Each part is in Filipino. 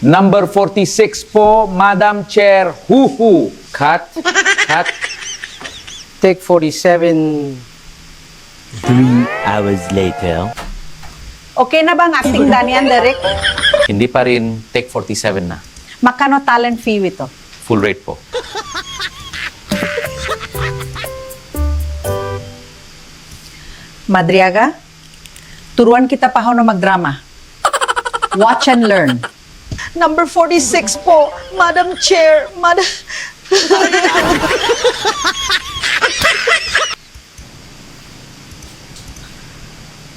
Number 46 po, Madam Chair, Huhu. Cut. Cut. Take 47. 3 hours later. Okay na ba ang acting Daniel, Derek? Hindi pa rin, take 47 na. Magkano talent fee ito? Full rate po. Madriaga, turuan kita pa na magdrama. Watch and learn. Number 46 po, Madam Chair.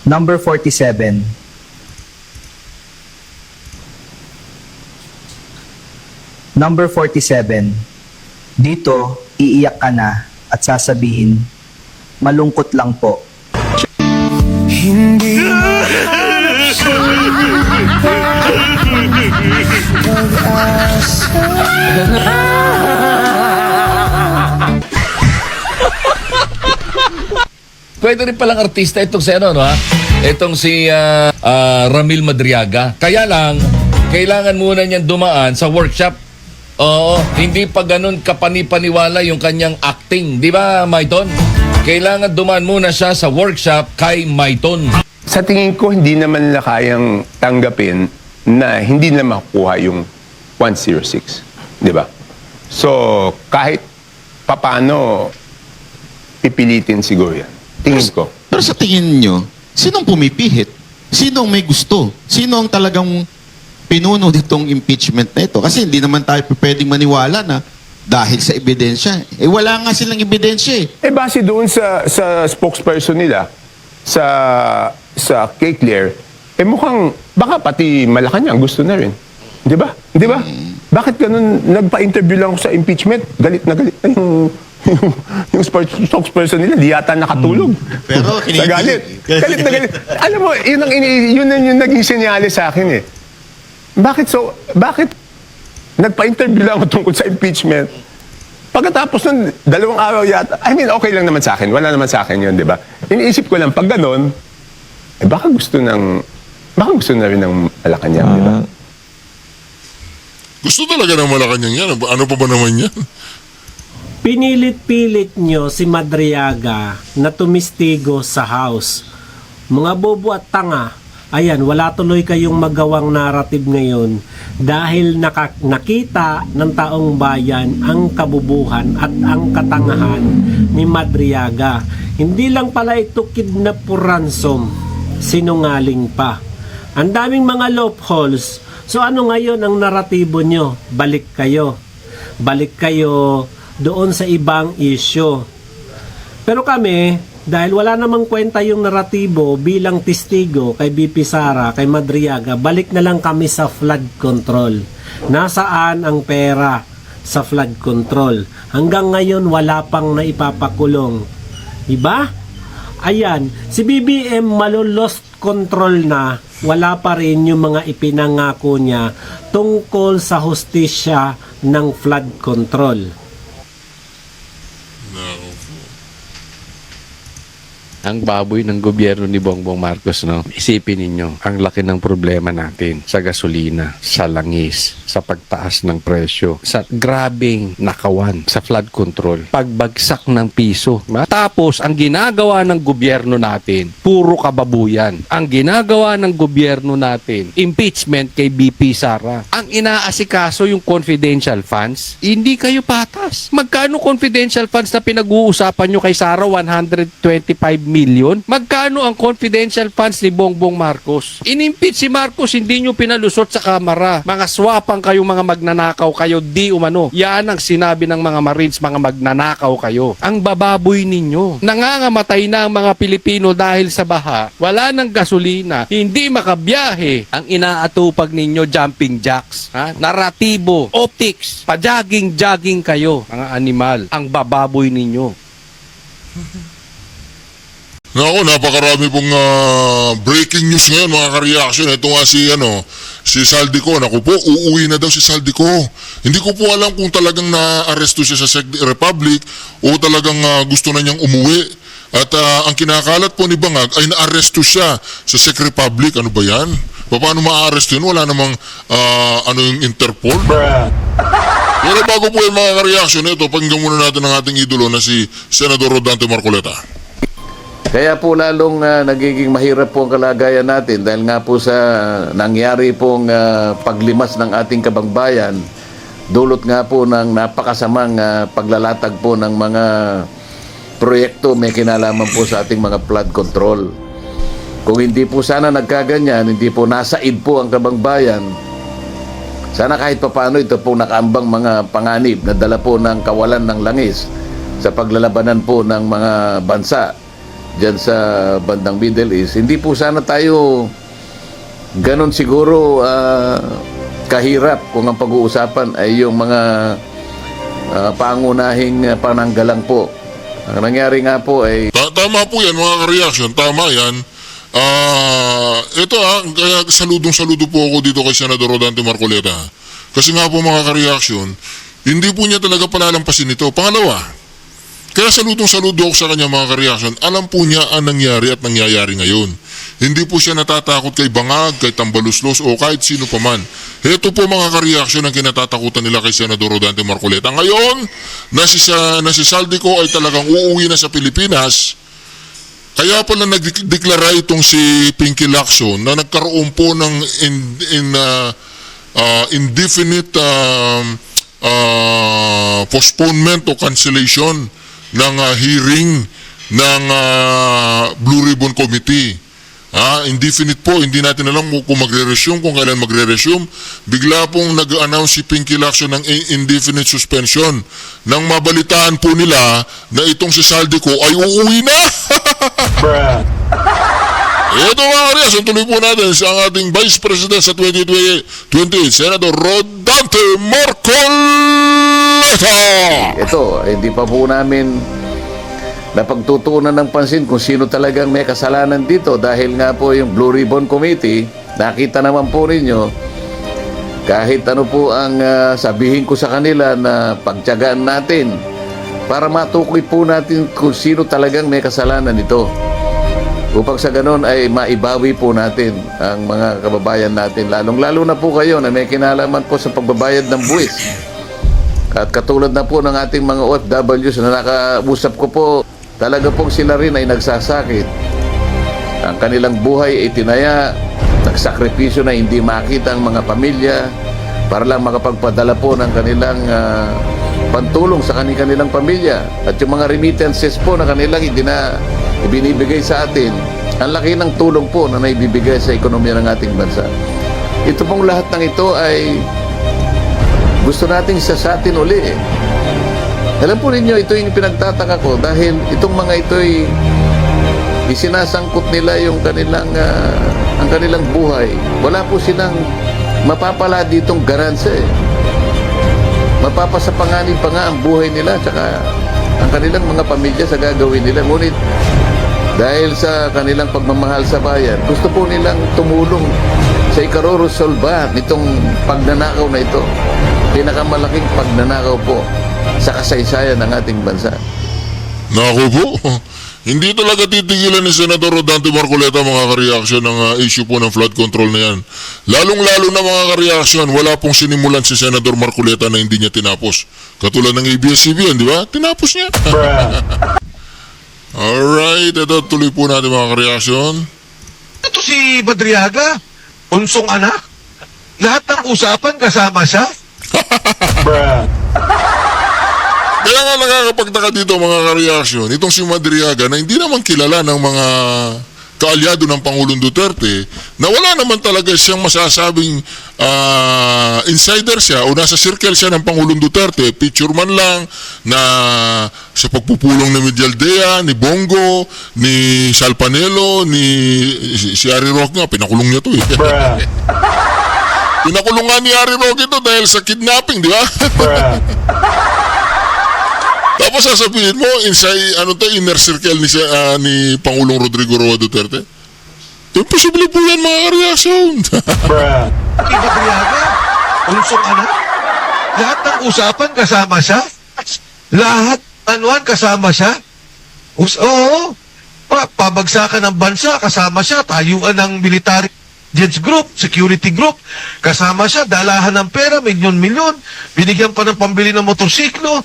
Number 47. Number 47. Dito, iiyak ka na at sasabihin, malungkot lang po. Hindi Pwede rin palang artista itong si ano, no, ha? Itong si Ramil Madriaga. Kaya lang, kailangan muna niyan dumaan sa workshop. Oo, hindi pa ganun kapani-paniwala yung kanyang acting. Di ba, Maiton? Kailangan dumaan muna siya sa workshop kay Maiton. Sa tingin ko, hindi naman nila kayang tanggapin na hindi nila makukuha yung 106. Di ba? So, kahit papano, pipilitin siguro yan. Tingin ko. Pero sa tingin nyo, sinong pumipihit? Sinong may gusto? Sino ang talagang pinuno nitong impeachment na ito? Kasi hindi naman tayo pwedeng maniwala na dahil sa ebidensya. Eh wala nga silang ebidensya eh. Eh base doon sa spokesperson nila, sa Kay Claire, eh mukhang, baka pati Malacanang gusto na rin. Di ba? Di ba? Bakit ganun, nagpa-interview lang ako sa impeachment, galit na yung spokesperson nila, di yata nakatulog. Pero sa galit. Galit na galit. Alam mo, yun yung naging senyales sa akin eh. Bakit nagpa-interview lang ako tungkol sa impeachment? Pagkatapos ng 2 araw yata, I mean, okay lang naman sa akin. Wala naman sa akin yun, di ba? Iniisip ko lang, pag ganon, eh baka gusto na rin ng Malacanang, di ba? Gusto talaga ng Malacanang yan. Ano pa ba naman yan? Pinilit-pilit nyo si Madriaga na tumistigo sa house. Mga bobo at tanga, ayan, wala tuloy kayong magawang narrative ngayon dahil nakita ng taong bayan ang kabubuhan at ang katangahan ni Madriaga. Hindi lang pala ito kidnap or ransom, sinungaling pa. Ang daming mga loopholes. So ano ngayon ang naratibo nyo? Balik kayo doon sa ibang issue. Pero kami, dahil wala namang kwenta yung naratibo bilang testigo kay BP Sara, kay Madriaga, balik na lang kami sa flood control. Nasaan ang pera sa flood control? Hanggang ngayon wala pang naipapakulong. Diba? Ayan, si BBM malo-lost control na, wala pa rin yung mga ipinangako niya tungkol sa hustisya ng flood control. Ang baboy ng gobyerno ni Bongbong Marcos, no? Isipin ninyo, ang laki ng problema natin sa gasolina, sa langis, sa pagtaas ng presyo, sa grabing nakawan sa flood control, pagbagsak ng piso. Tapos, ang ginagawa ng gobyerno natin, puro kababuyan. Ang ginagawa ng gobyerno natin, impeachment kay BP Sara. Ang inaasikaso yung confidential funds, hindi kayo patas. Magkano confidential funds na pinag-uusapan nyo kay Sara? 125 million? Magkano ang confidential funds ni Bongbong Marcos? Inimpeach si Marcos, hindi nyo pinalusot sa kamara. Mga swapang kayo, mga magnanakaw kayo, di umano. Yan ang sinabi ng mga Marines, mga magnanakaw kayo. Ang bababoy ninyo. Nangangamatay na ang mga Pilipino dahil sa baha. Wala ng gasolina. Hindi makabiyahe. Ang inaatupag ninyo, jumping jacks. Ha? Naratibo, optics, pa-jogging kayo. Mga animal. Ang bababoy ninyo. Naku, napakarami pong breaking news ngayon, mga ka-reaction. Ito nga si Saldico. Naku po, uuwi na daw si Saldico. Hindi ko po alam kung talagang na-arresto siya sa Czech Republic o talagang gusto na niyang umuwi. At ang kinakalat po ni Bangag ay na-arresto siya sa Czech Republic. Ano ba yan? Paano ma-arrest yun? Wala namang ano yung Interpol. Pero bago po yung mga reaction ito, pakinggan muna natin ang ating idolo na si Senador Rodante Marcoleta. Kaya po lalong nagiging mahirap po ang kalagayan natin dahil nga po sa nangyari pong paglimas ng ating kabangbayan, dulot nga po ng napakasamang paglalatag po ng mga proyekto may kinalaman po sa ating mga flood control. Kung hindi po sana nagkaganyan, hindi po nasaid po ang kabangbayan, sana kahit papaano ito po nakaambang mga panganib na dala po ng kawalan ng langis sa paglalabanan po ng mga bansa dyan sa bandang Middle East. Hindi po sana tayo ganon siguro kahirap kung ang pag-uusapan ay yung mga pangunahing pananggalang po. Ang nangyari nga po ay... Tama po yan mga ka-reaction, tama yan. Ito kaya saludong-saludo po ako dito kay Senador Rodante Marcoleta. Kasi nga po mga ka-reaction, hindi po niya talaga palalampasin ito. Pangalawa, kaya saludong-saludo ako sa kanya mga ka-reaction, alam po niya ang nangyari at nangyayari ngayon. Hindi po siya natatakot kay bangag, kay tambaluslos o kahit sino pa man. Ito po mga ka-reaction ang kinatatakutan nila kay Senador Rodante Marcoleta. Ngayon, na si Saldico ay talagang uuwi na sa Pilipinas. Kaya pala nagdeklara itong si Pinky Lacson na nagkaroon po ng indefinite postponement o cancellation ng hearing ng Blue Ribbon Committee. Indefinite po, hindi natin alam kung magre-resume, kung kailan magre-resume. Bigla pong nag-announce si Pinky Lacson ng indefinite suspension. Nang mabalitaan po nila na itong si Saldico ay uuwi na. Ito mga reason, tuloy po natin sa ating Vice President sa 2028, Senador Rodante Marcoleta. Ito, hindi pa po namin napagtutuunan ng pansin kung sino talagang may kasalanan dito dahil nga po yung Blue Ribbon Committee, nakita naman po ninyo, kahit ano po ang sabihin ko sa kanila na pagtiyagaan natin para matukoy po natin kung sino talagang may kasalanan nito. Upang sa ganon ay maibawi po natin ang mga kababayan natin, lalong-lalo na po kayo na may kinalaman po sa pagbabayad ng buwis. At katulad na po ng ating mga OFWs na nakausap ko po, talaga pong sila rin ay nagsasakit. Ang kanilang buhay ay tinaya, nagsakripisyo na hindi makita ang mga pamilya para lang makapagpadala po ng kanilang pantulong sa kanilang pamilya. At yung mga remittances po na kanilang ibinibigay sa atin, ang laki ng tulong po na naibibigay sa ekonomiya ng ating bansa. Ito pong lahat ng ito ay gusto nating sasatin uli. Alam po ninyo, ito yung pinagtataka ko dahil itong mga ito ay isinasangkot nila yung ang kanilang buhay. Wala po silang mapapala ditong garansa eh. Mapapasapanganin pa nga ang buhay nila tsaka ang kanilang mga pamilya sa gagawin nila. Ngunit dahil sa kanilang pagmamahal sa bayan, gusto po nilang tumulong sa ikaroresolba nitong pagnanakaw na ito. Pinakamalaking pagnanakaw po sa kasaysayan ng ating bansa. Naku po, hindi talaga titigilan ni Senador Rodante Marcoleta mga ka-reaction ng issue po ng flood control na yan. Lalong-lalo na mga ka-reaction, wala pong sinimulan si Senador Marcoleta na hindi niya tinapos. Katulad ng ABS-CBN, di ba? Tinapos niya. Alright, ito tuloy po natin mga ka-reaction. Ito si Madriaga, unsong anak. Lahat ng usapan kasama siya. Kaya nga nakakapagtaka dito mga ka-reaction, itong si Madriaga na hindi naman kilala ng mga kaalyado ng Pangulong Duterte, na wala naman talaga siyang masasabing insider siya o nasa circle siya ng Pangulong Duterte, picture man lang na sa pagpupulong ni Medialdea, ni Bongo, ni Sal Panelo, ni si Harry Roque nga, pinakulong niya to eh. Pinakulong nga ni Harry Roque ito dahil sa kidnapping, di ba? Tapos sasabihin mo, inner circle ni Pangulong Rodrigo Roa Duterte? Imposible po yan mga ka-reaction. Si Madriaga, unsong anak. Lahat ng usapan kasama siya. Lahat, kasama siya. Oo. Pabagsakan ng bansa, kasama siya. Tayuan ng military intelligence group, security group. Kasama siya, dalahan ng pera, milyon-milyon. Binigyan pa ng pambili ng motorsiklo.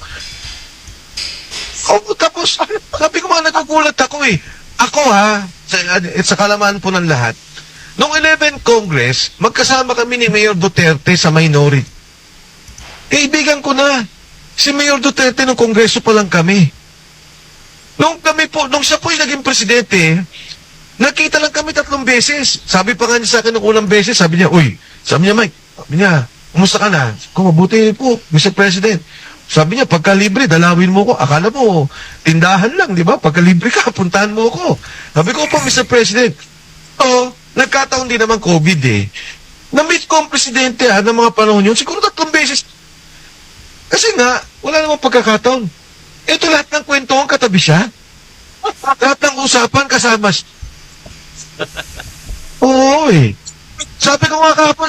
Tapos, sabi ko mga nagugulat ako eh. Ako sa kalaman po ng lahat, noong 11 Congress, magkasama kami ni Mayor Duterte sa minority. Kaibigan ko na, si Mayor Duterte nung Kongreso pa lang kami. Nung siya po yung naging presidente, nakita lang kami 3 beses. Sabi pa nga niya sa akin nung unang beses, sabi niya, Mike, kumusta ka na? Kung mabuti po, Mr. President. Sabi niya, pagka libre, dalawin mo ko. Akala mo, tindahan lang, di ba? Pagka libre ka, puntahan mo ko. Sabi ko po, Mr. President, nagkataon din naman COVID eh. Na-meet ko ang presidente ng mga panahon yun, siguro 3 beses. Kasi nga, wala namang pagkakataon. Ito lahat ng kwentuhan katabi siya. Lahat ng usapan kasama siya. Oo eh. Sabi ko nga kahapon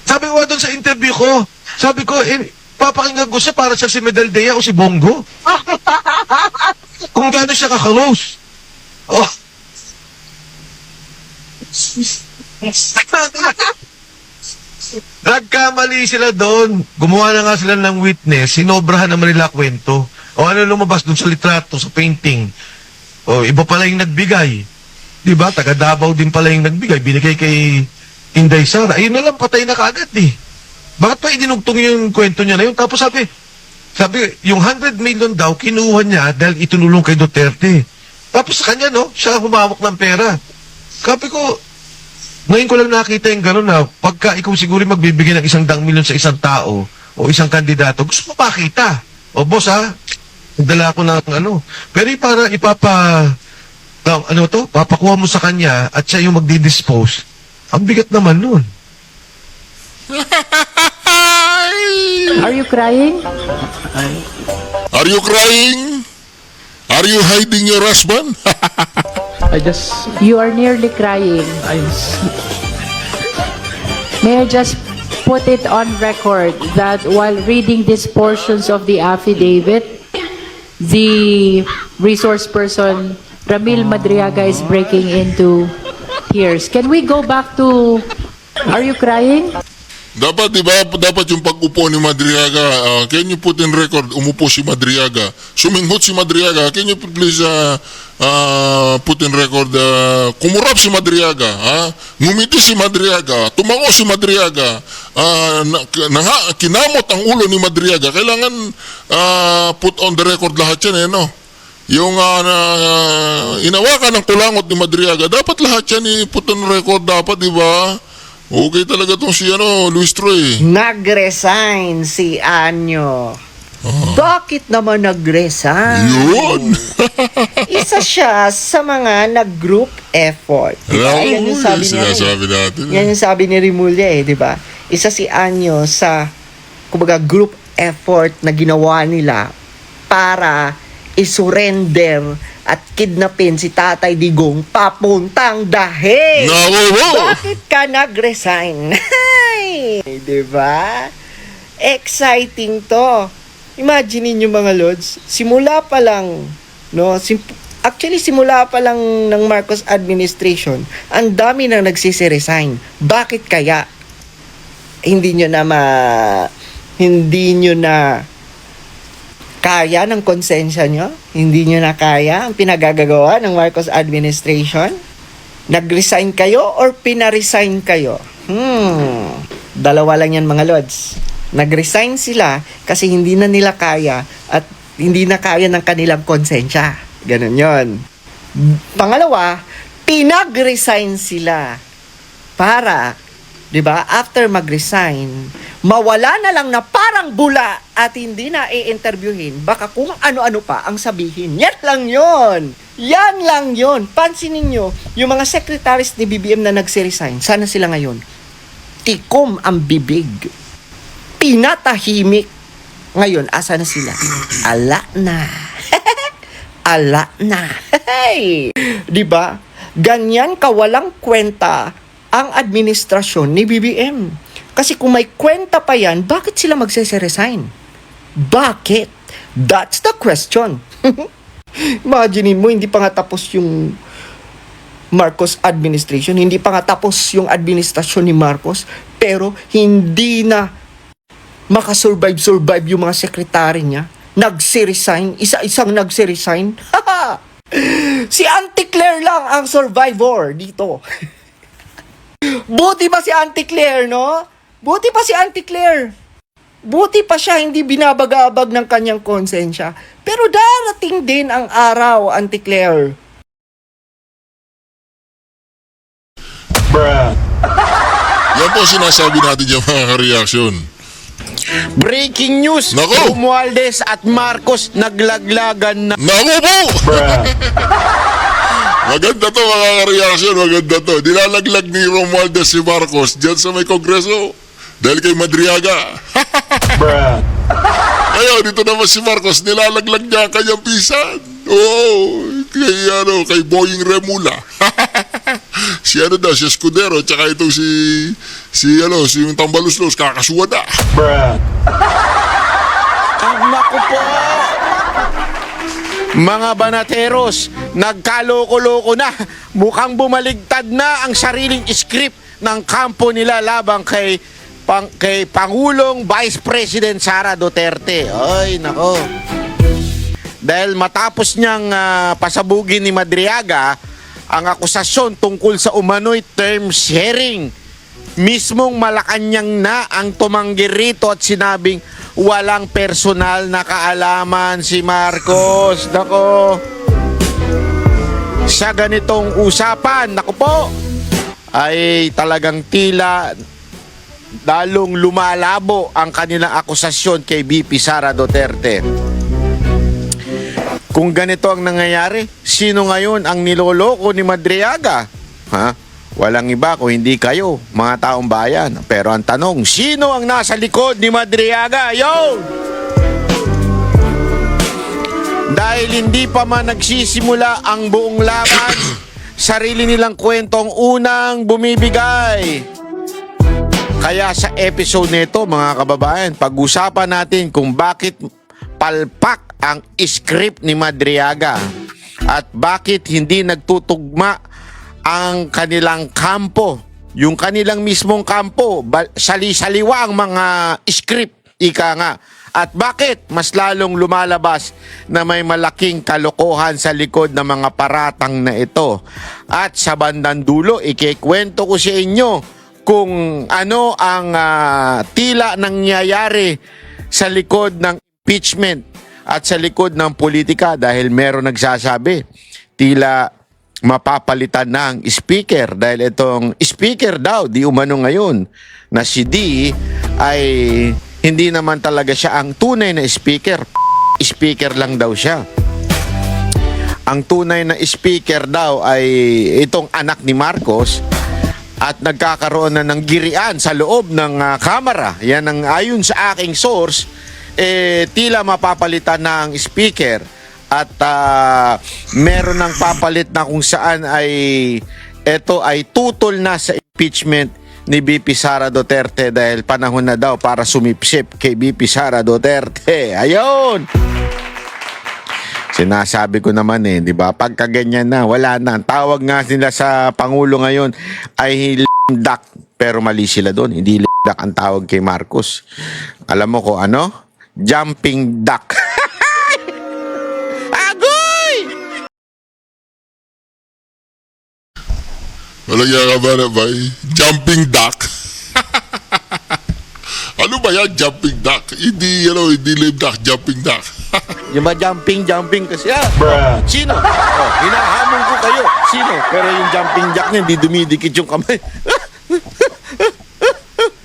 sabi ko nga doon sa interview ko, sabi ko, papakinggan ko siya para siya si Medaldea o si Bongo. Kung gaano siya kakalose. Oh. Nagkamali sila doon. Gumawa na nga sila ng witness. Sinobrahan naman nila kwento. O ano lumabas doon sa litrato, sa painting. O iba pala yung nagbigay. Diba? Taga Davao din pala yung nagbigay. Binigay kay Inday Sara. Ayun na lang, patay na kaagad eh. Bakit pa idinugtong yung kwento niya na yun? Tapos sabi, yung 100 million daw, kinuha niya dahil itunulong kay Duterte. Tapos sa kanya, siya humawak ng pera. Sabi ko, ngayon ko lang nakita yung gano'n na pagka ikaw siguro magbibigay ng 100 milyon sa isang tao o isang kandidato, gusto mo pakita. O boss nagdala ako ng Pero para papakuha mo sa kanya at siya yung magdi-dispose, ang bigat naman nun. Are you crying? Are you crying? Are you hiding your husband? You are nearly crying. May I just put it on record that while reading these portions of the affidavit, the resource person, Ramil Madriaga, is breaking into tears. Can we go back to, are you crying? Dapat, di ba? Dapat yung pag-upo ni Madriaga, can you put in record, umupo si Madriaga. Suminghot si Madriaga. Can you please put in record, kumurap si Madriaga, ngumiti si Madriaga, tumango si Madriaga, kinamot ang ulo ni Madriaga. Kailangan put on the record lahat yan, Yung inawakan ng kulangot ni Madriaga, dapat lahat yan put on record, dapat, di ba? Okay talaga tong si Luis Troy. Nag-resign si Anyo. Bakit naman nag-resign? Yun! Isa siya sa mga nag-group effort. Diba? Yan yung sabi niya. Yan yung sabi ni Rimulya diba? Isa si Anyo sa, kumbaga, group effort na ginawa nila para isurrender at kidnapin si Tatay Digong papuntang Dahig. Bakit ka nag-resign? Diba? Exciting to. Imagine niyo mga Lods, simula pa lang ng Marcos administration, ang dami nang nagsisi-resign. Bakit kaya? Hindi nyo na kaya ng konsensya nyo? Hindi nyo na kaya ang pinagagagawa ng Marcos administration? Nag-resign kayo or pina-resign kayo? Dalawa lang yan mga Lods. Nag-resign sila kasi hindi na nila kaya at hindi na kaya ng kanilang konsensya. Ganun yon. Pangalawa, pinag-resign sila para, di ba, after mag-resign, mawala na lang na parang bula at hindi na i-interviewin, baka kung ano-ano pa ang sabihin. Yan lang yon. Yan lang yon. Pansinin nyo, yung mga secretaries ni BBM na nagsiresign, sana sila ngayon, tikom ang bibig. Pinatahimik. Ngayon, asa na sila? Ala na. Ala na. Diba? Ganyan kawalang kwenta ang administrasyon ni BBM. Kasi kung may kwenta pa yan, bakit sila magse-resign? Bakit? That's the question. Imaginin mo, hindi pa nga tapos yung Marcos administration. Hindi pa nga tapos yung administrasyon ni Marcos, pero hindi na makasurvive yung mga sekretary niya. Nagsiresign, isa-isang nagsiresign. Si Auntie Claire lang ang survivor dito. Buti pa si Auntie Claire, no? Buti pa si Auntie Claire. Buti pa siya hindi binabagabag ng kanyang konsensya. Pero darating din ang araw, Auntie Claire. Yan po sinasabi natin yung mga reaction. Breaking news! Nako! Romualdez at Marcos naglaglagan na. Naku po! Maganda to mga reaction, maganda to. Nilalaglag ni Romualdez si Marcos dyan sa may kongreso dahil kay Madriaga. Ngayon, dito naman si Marcos, nilalaglag niya ang kanyang pisan. Oo, kay Boying Remula. Si Escudero, tsaka itong si yung Tambaluslos, kakasuwa na. Ang naku po! Mga banateros, nagkaloko-loko na. Mukhang bumaligtad na ang sariling script ng kampo nila labang kay Pangulong Vice President Sara Duterte. Ay, nako. Dahil matapos niyang pasabugin ni Madriaga ang akusasyon tungkol sa umano'y term sharing, mismong Malacanang na ang tumanggi rito at sinabing walang personal na kaalaman si Marcos. Nako. Sa ganitong usapan, nako po, ay talagang tila lalong lumalabo ang kanilang akusasyon kay VP Sara Duterte. Kung ganito ang nangyayari, sino ngayon ang niloloko ni Madriaga? Ha? Walang iba kung hindi kayo, mga taong bayan. Pero ang tanong, sino ang nasa likod ni Madriaga? Yo! Dahil hindi pa man nagsisimula ang buong laban, sarili nilang kwentong unang bumibigay. Kaya sa episode nito, mga kababayan, pag-usapan natin kung bakit palpak ang script ni Madriaga at bakit hindi nagtutugma ang kanilang kampo, yung kanilang mismong kampo, sali-saliwa ang mga script, ika nga. At bakit mas lalong lumalabas na may malaking kalokohan sa likod ng mga paratang na ito. At sa bandang dulo, ikikwento ko sa inyo kung ano ang tila nangyayari sa likod ng impeachment at sa likod ng politika dahil meron nagsasabi tila mapapalitan na ang speaker dahil itong speaker daw di umano ngayon na si D ay hindi naman talaga siya ang tunay na speaker. Speaker lang daw siya. Ang tunay na speaker daw ay itong anak ni Marcos at nagkakaroon na ng girian sa loob ng kamera. Yan ang ayon sa aking source, tila mapapalitan na ang speaker at meron ng papalit na kung saan ay ito ay tutol na sa impeachment ni BP Sara Duterte dahil panahon na daw para sumipsip kay BP Sara Duterte. Ayun! Sinasabi ko naman di ba? Pagka ganyan na, wala na. Tawag nga nila sa Pangulo ngayon ay limdak. Pero mali sila doon. Hindi limdak ang tawag kay Marcos. Alam mo ko ano? Jumping duck. Agoy! Walang yaka ba na ba? Jumping duck. Ano ba yan, jumping duck? Hindi live duck, jumping duck. Yung ba jumping kasi sino? Hinahamon ko kayo. Sino? Pero yung jumping jack niya, hindi dumidikit yung kamay.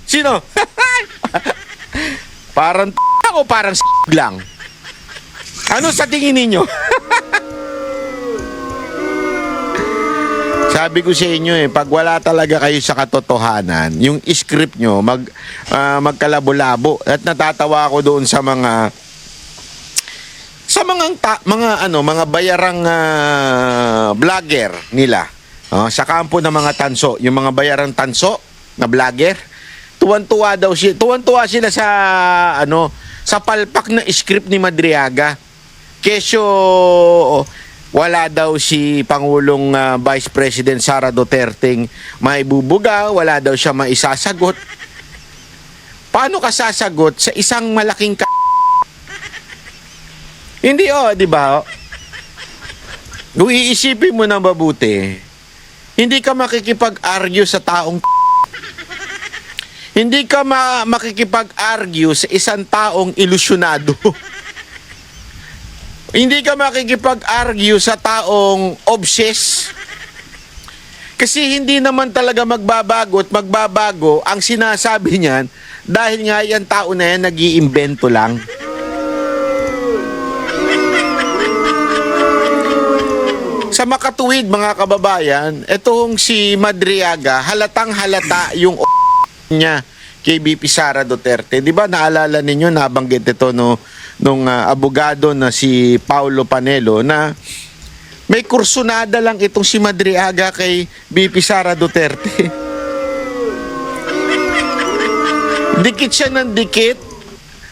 Sino? Parang o parang lang? Ano sa tingin ninyo? Sabi ko sa inyo pag wala talaga kayo sa katotohanan, yung script nyo magkalabo-labo. At natatawa ako doon sa mga mga bayarang vlogger nila. Sa kampo ng mga tanso, yung mga bayarang tanso na vlogger, tuwan-tuwa sila sa sa palpak na script ni Madriaga. Kesyo wala daw si Pangulong Vice President Sara Duterte maibubuga, wala daw siya maisasagot. Paano ka sasagot sa isang malaking Hindi di ba? Kung iisipin mo na mabuti, hindi ka makikipag-argue sa taong hindi ka makikipag-argue sa isang taong ilusyonado. Hindi ka makikipag-argue sa taong obsessed. Kasi hindi naman talaga magbabago at magbabago ang sinasabi niyan dahil nga yan tao na yan nag-iimbento lang. Sa makatuwid mga kababayan, itong si Madriaga, halatang halata yung niya kay BP Sara Duterte. Di ba naalala ninyo, nabanggit ito nung abogado na si Paulo Panelo na may kursunada lang itong si Madriaga kay BP Sara Duterte. Dikit siya ng dikit.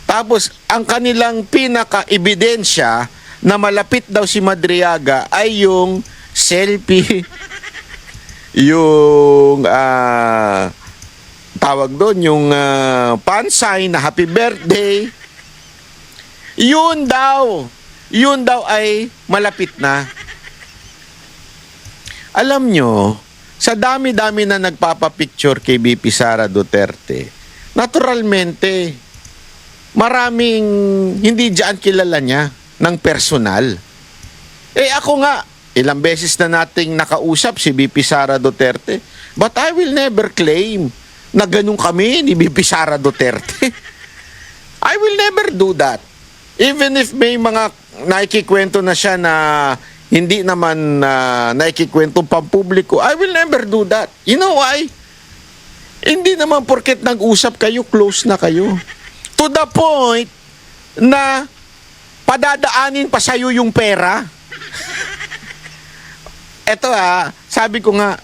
Tapos ang kanilang pinaka-ebidensya na malapit daw si Madriaga ay yung selfie, yung tawag doon, yung pan sign na happy birthday. Yun daw ay malapit na. Alam nyo, sa dami-dami na nagpapapicture kay BP Sara Duterte, naturalmente, maraming hindi dyan kilala niya ng personal. Ako nga, ilang beses na nating nakausap si BP Sara Duterte, but I will never claim na ganun kami ni BP Sara Duterte. I will never do that. Even if may mga naikikwento na siya na hindi naman naikikwento pampubliko, I will never do that. You know why? Hindi naman porket nag-usap kayo, close na kayo. To the point na padadaanin pa sa'yo yung pera. Eto sabi ko nga,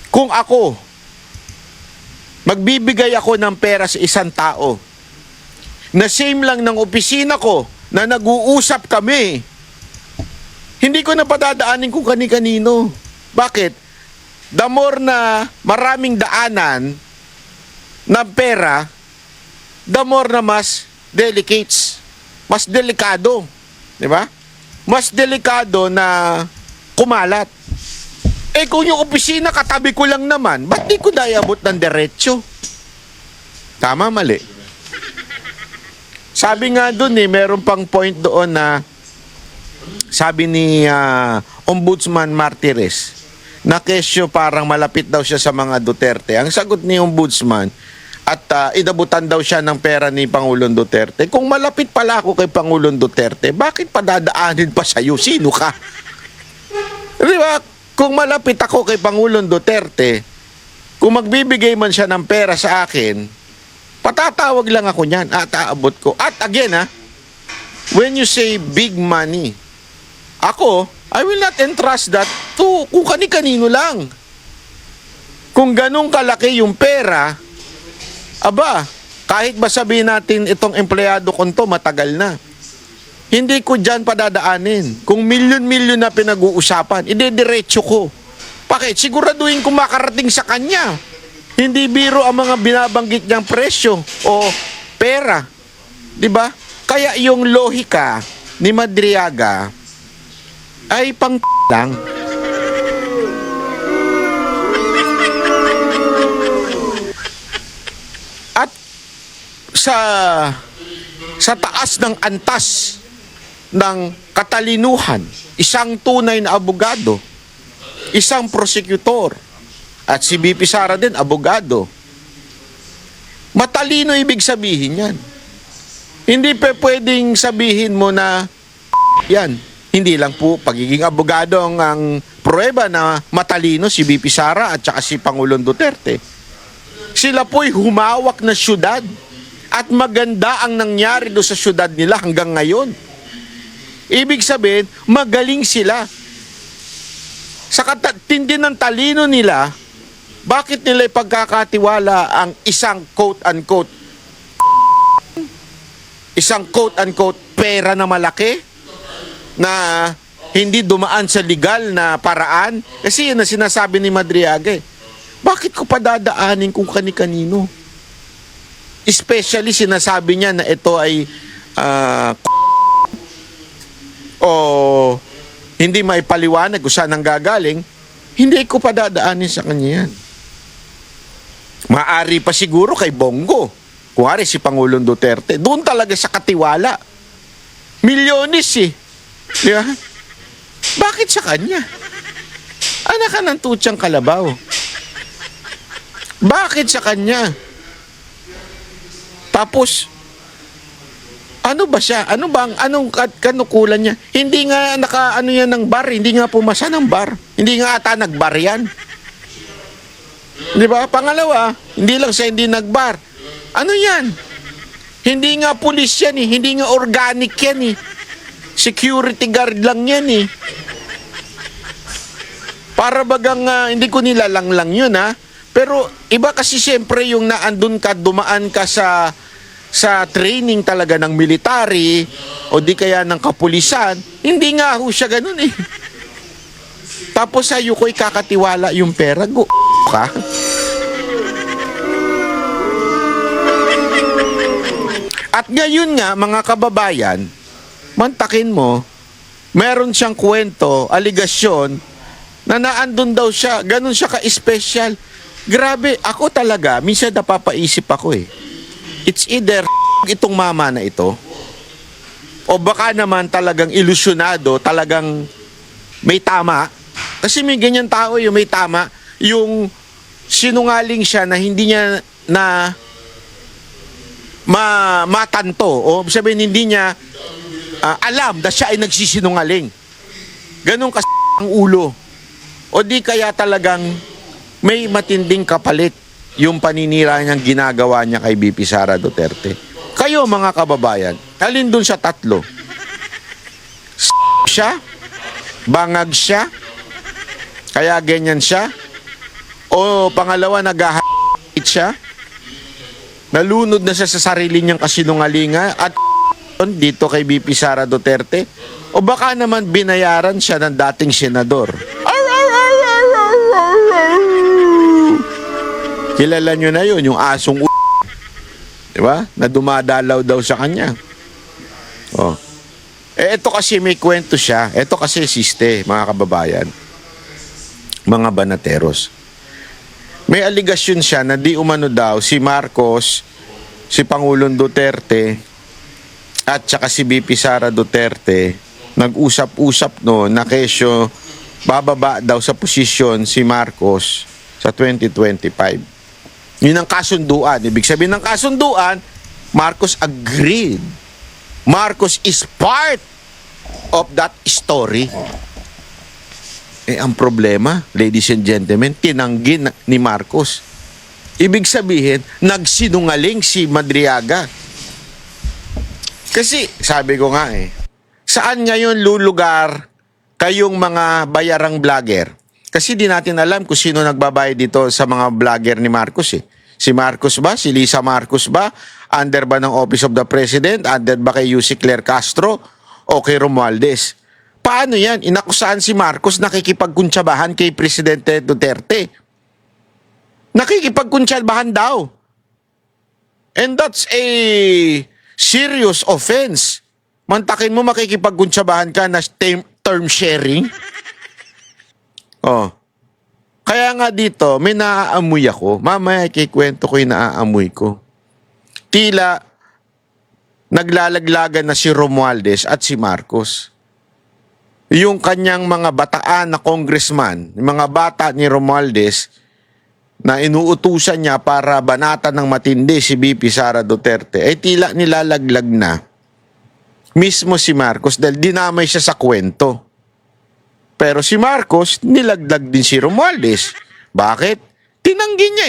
kung ako, magbibigay ako ng pera sa isang tao, na same lang ng opisina ko, na nag-uusap kami, hindi ko na padadaanin kung kani-kanino. Bakit? The more na maraming daanan ng pera, the more na mas delicates. Mas delikado, di ba? Mas delikado na kumalat. Kung yung opisina katabi ko lang naman, ba't di ko dayabot ng diretsyo? Tama, mali. Sabi nga doon meron pang point doon na sabi ni Ombudsman Martires na kesyo parang malapit daw siya sa mga Duterte. Ang sagot ni Ombudsman, at inabutan daw siya ng pera ni Pangulong Duterte. Kung malapit pala ako kay Pangulong Duterte, bakit padadaanin pa sa'yo? Sino ka? Di ba? Kung malapit ako kay Pangulong Duterte, kung magbibigay man siya ng pera sa akin, patatawag lang ako niyan at aabot ko. At again, when you say big money, ako, I will not entrust that to kung kani-kanino lang. Kung ganun kalaki yung pera, aba, kahit ba sabihin natin itong empleyado ko to matagal na, hindi ko dyan padadaanin. Kung milyon-milyon na pinag-uusapan, idediretso ko. Bakit? Siguraduhin kung makarating sa kanya. Hindi biro ang mga binabanggit niyang presyo o pera. Diba? Kaya yung lohika ni Madriaga ay pang lang. At sa taas ng antas ng katalinuhan, isang tunay na abogado, isang prosecutor, at si BP Sara din, abogado. Matalino ibig sabihin yan. Hindi pwedeng sabihin mo na yan. Hindi lang po pagiging abogado ang pruweba na matalino si BP Sara at saka si Pangulong Duterte. Sila po'y humawak na syudad at maganda ang nangyari do sa syudad nila hanggang ngayon. Ibig sabihin, magaling sila. Sa tindi ng talino nila, bakit nila ipagkakatiwala ang isang quote-unquote pera na malaki? na hindi dumaan sa legal na paraan. Kasi yun na sinasabi ni Madriaga eh. Bakit ko pa dadaanin kung kani-kanino? Especially sinasabi niya na ito ay o hindi may paliwanag kung saan ang gagaling, hindi ko pa dadaanin sa kanya yan. Maari pa siguro kay Bongo. Kuwari si Pangulong Duterte. Doon talaga sa katiwala. Milyones eh. Di ba? Bakit sa kanya? Anak ka ng tutsang kalabaw. Bakit sa kanya? Tapos, ano ba siya? Anong kanukulan niya? Hindi nga naka-ano yan ng bar. Hindi nga pumasa ng bar. Hindi nga ata nag-bar yan. Di ba? Pangalawa, hindi lang siya hindi nag-bar. Ano yan? Hindi nga pulis yan eh. Hindi nga organic yan eh. Security guard lang yan eh. Para bagang hindi ko nilalanglang yun ha. Pero iba kasi siyempre yung naandun ka, dumaan ka sa training talaga ng military o di kaya ng kapulisan. Hindi nga ho siya ganun eh. Tapos sa'yo ko'y kakatiwala yung pera. Ka? At ngayon nga, mga kababayan, mantakin mo, meron siyang kwento, aligasyon, na naandun daw siya, ganun siya ka-special. Grabe, ako talaga, minsan napapaisip ako eh. It's either itong mama na ito, o baka naman talagang ilusyonado, talagang may tama. Kasi may ganyan tao yung may tama, yung sinungaling siya na hindi niya na matanto o sabihin hindi niya alam na siya ay nagsisinungaling. Ganun kasi ang ulo. O di kaya talagang may matinding kapalit yung paninira niyang ginagawa niya kay BP Sara Duterte. Kayo mga kababayan, alin dun sa tatlo? Siya? Bangag siya? Kaya ganyan siya? O pangalawa, nag-ahit siya? Nalunod na siya sa sarili niyang kasinungalinga at dito kay BP Sara Duterte? O baka naman binayaran siya ng dating senador? Kilala nyo na yun, yung asong diba? Na dumadalaw daw sa kanya. Oh. Ito kasi may kwento siya. Ito kasi siste, mga kababayan. Mga banateros. May aligasyon siya na di umano daw si Marcos, si Pangulong Duterte, at saka si BP Sara Duterte, nag-usap-usap no na kesyo bababa daw sa posisyon si Marcos sa 2025. Yun ang kasunduan. Ibig sabihin ng kasunduan, Marcos agreed. Marcos is part of that story. Ang problema, ladies and gentlemen, tinanggi ni Marcos. Ibig sabihin, nagsinungaling si Madriaga. Kasi, sabi ko nga saan ngayon lulugar kayong mga bayarang vlogger? Kasi di natin alam kung sino nagbabayad dito sa mga vlogger ni Marcos eh. Si Marcos ba? Si Lisa Marcos ba? Under ba ng Office of the President? Under ba kay Yussi Claire Castro? O kay Romualdez? Paano yan? Inakusahan si Marcos nakikipagkuntsabahan kay Presidente Duterte. Nakikipagkuntsabahan daw. And that's a serious offense. Mantakin mo makikipagkuntsabahan ka na term sharing? Oh. Kaya nga dito, may naaamoy ako. Mamaya kikwento ko yung naaamoy ko. Tila naglalaglagan na si Romualdez at si Marcos. Yung kanyang mga bataan na congressman, yung mga bata ni Romualdez na inuutusan niya para banatan ng matindi si BP Sara Duterte, ay tila nilalaglag na mismo si Marcos dahil dinamay siya sa kwento. Pero si Marcos, nilaglag din si Romualdez. Bakit? Tinanggi niya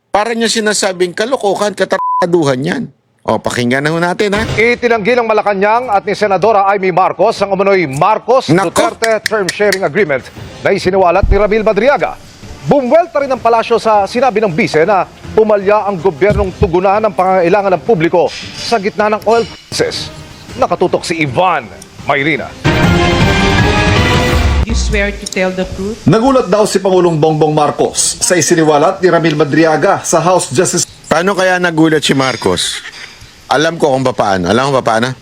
Para niya sinasabing kalokohan, katarkaduhan yan. O, pakinggan na ho natin ha. Itinanggi ng Malacanang at ni Senadora Amy Marcos ang umunoy Marcos-Duterte Term Sharing Agreement na isiniwalat ni Ramil Madriaga. Bumwelta rin ang palasyo sa sinabi ng bise na pumalya ang gobyernong tugunan ng pangangailangan ng publiko sa gitna ng oil crisis. Nakatutok si Ivan Mayrina. You swear to tell the truth? Nagulat daw si Pangulong Bongbong Marcos sa isiniwalat ni Ramil Madriaga sa House Justice. Paano kaya nagulat si Marcos? Alam ko kung paano. Alam ko paano?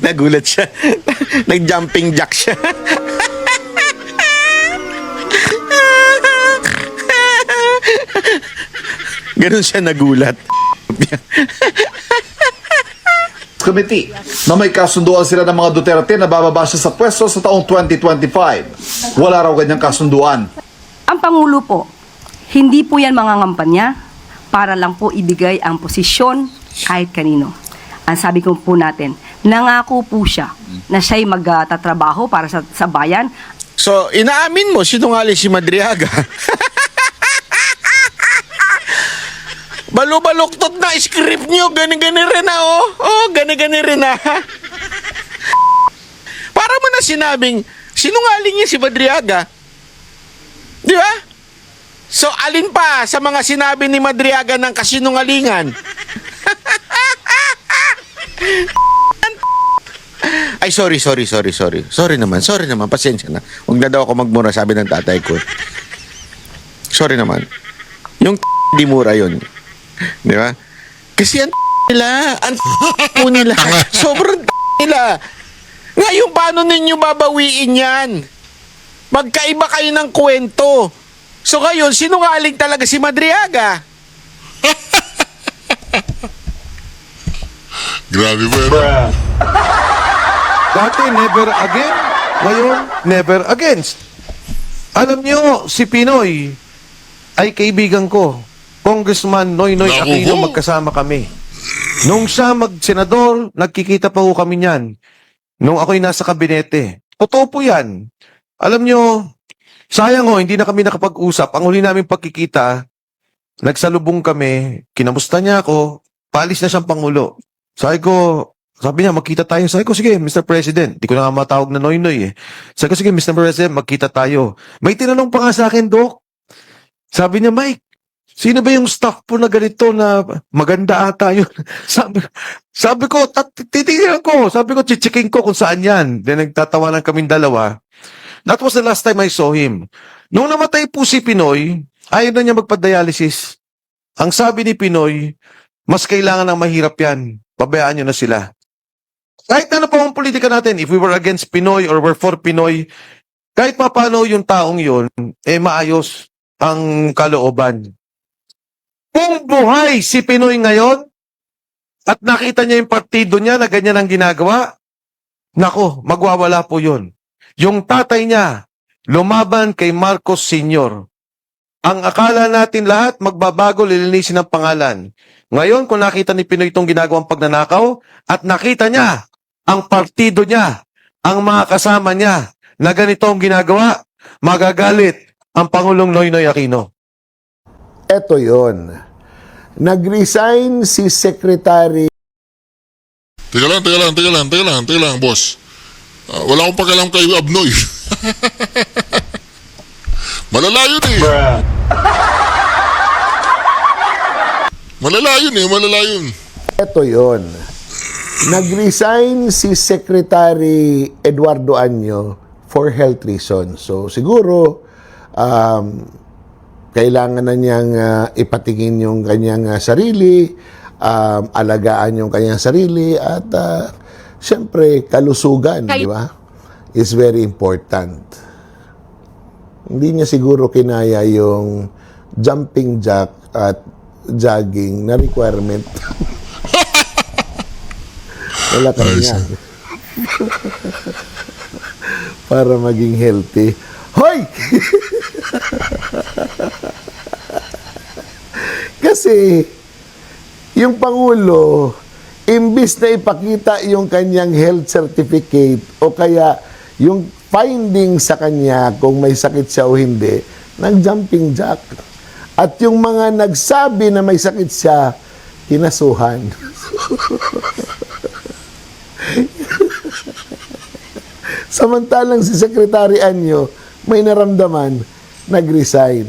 Nagulat siya. Nag-jumping jack siya. Ganun siya nagulat. Committee na may kasunduan sila ng mga Duterte na bababa siya sa pwesto sa taong 2025. Wala raw ganyang kasunduan. Ang Pangulo po, hindi po yan mangangampanya para lang po ibigay ang posisyon kahit kanino. Ang sabi ko po natin, nangako po siya na siya'y magtatrabaho para sa bayan. So, inaamin mo, sinungaling si Madriaga. Balubaluktot na script nyo, gani-gani rin na, oh. Oh, gani-gani rin na. Para mo na sinabing, sinungaling niya si Madriaga. Di ba? So, alin pa sa mga sinabi ni Madriaga ng kasinungalingan? Ay, sorry. Sorry naman, pasensya na. Huwag na daw ako magmura, sabi ng tatay ko. Sorry naman. Yung di mura yun. Di ba? Kasi ang nila, sobrang nila. Ngayon, paano ninyo babawiin yan? Magkaiba kayo ng kwento. So ngayon, sinungaling talaga si Madriaga. Grabe ba? Dati never again, ngayon never against. Alam nyo, si Pinoy ay kaibigan ko. Congressman Noynoy Aquino, magkasama kami. Nung siya mag-senador, nagkikita pa ho kami niyan. Nung ako'y nasa kabinete. Totoo po yan. Alam nyo, sayang ho, hindi na kami nakapag-usap. Ang huli namin pagkikita, nagsalubong kami, kinamusta niya ako, paalis na siyang Pangulo. Sabi niya, magkita tayo. Sabi ko, sige, Mr. President. Di ko na nga matawag na Noynoy eh. Sabi ko, sige, Mr. President, magkita tayo. May tinanong pa nga sa akin, Doc. Sabi niya, Mike, sino ba yung staff po na ganito na maganda ata yun? sabi ko, titignan ko. Sabi ko, chichiking ko kung saan yan. Then nagtatawanan kaming dalawa. That was the last time I saw him. Nung namatay po si Pinoy, ayaw na niya magpa-dialysis. Ang sabi ni Pinoy, mas kailangan ng mahirap yan. Pabayaan nyo na sila. Kahit ano pa ang politika natin, if we were against Pinoy or were for Pinoy, kahit pa paano yung taong yun, maayos ang kalooban. Kung buhay si Pinoy ngayon, at nakita niya yung partido niya na ganyan ang ginagawa, nako, magwawala po yun. Yung tatay niya, lumaban kay Marcos Sr. Ang akala natin lahat, magbabago, lilinisin ang pangalan. Ngayon, kung nakita ni Pinoy itong ginagawang pagnanakaw, at nakita niya, ang partido niya, ang mga kasama niya, na ganito ang ginagawa, magagalit ang Pangulong Noynoy Aquino. Eto yon. Nag-resign si Secretary. Teka lang, boss. Wala akong pakialam kay Abnoy. Malala yun eh. Malala yun. Eto yon. Nag-resign si Secretary Eduardo Año for health reasons. So siguro kailangan na niyang ipatingin yung kanyang sarili, alagaan yung kanyang sarili, at siyempre kalusugan, di ba? Is very important. Hindi niya siguro kinaya yung jumping jack at jogging na requirement. Wala kanya. Para maging healthy. Hoy! Kasi yung Pangulo, imbis na ipakita yung kanyang health certificate o kaya yung finding sa kanya kung may sakit siya o hindi, nag-jumping jack. At yung mga nagsabi na may sakit siya, kinasuhan. Samantalang si Secretary Año, may naramdaman, nag-resign.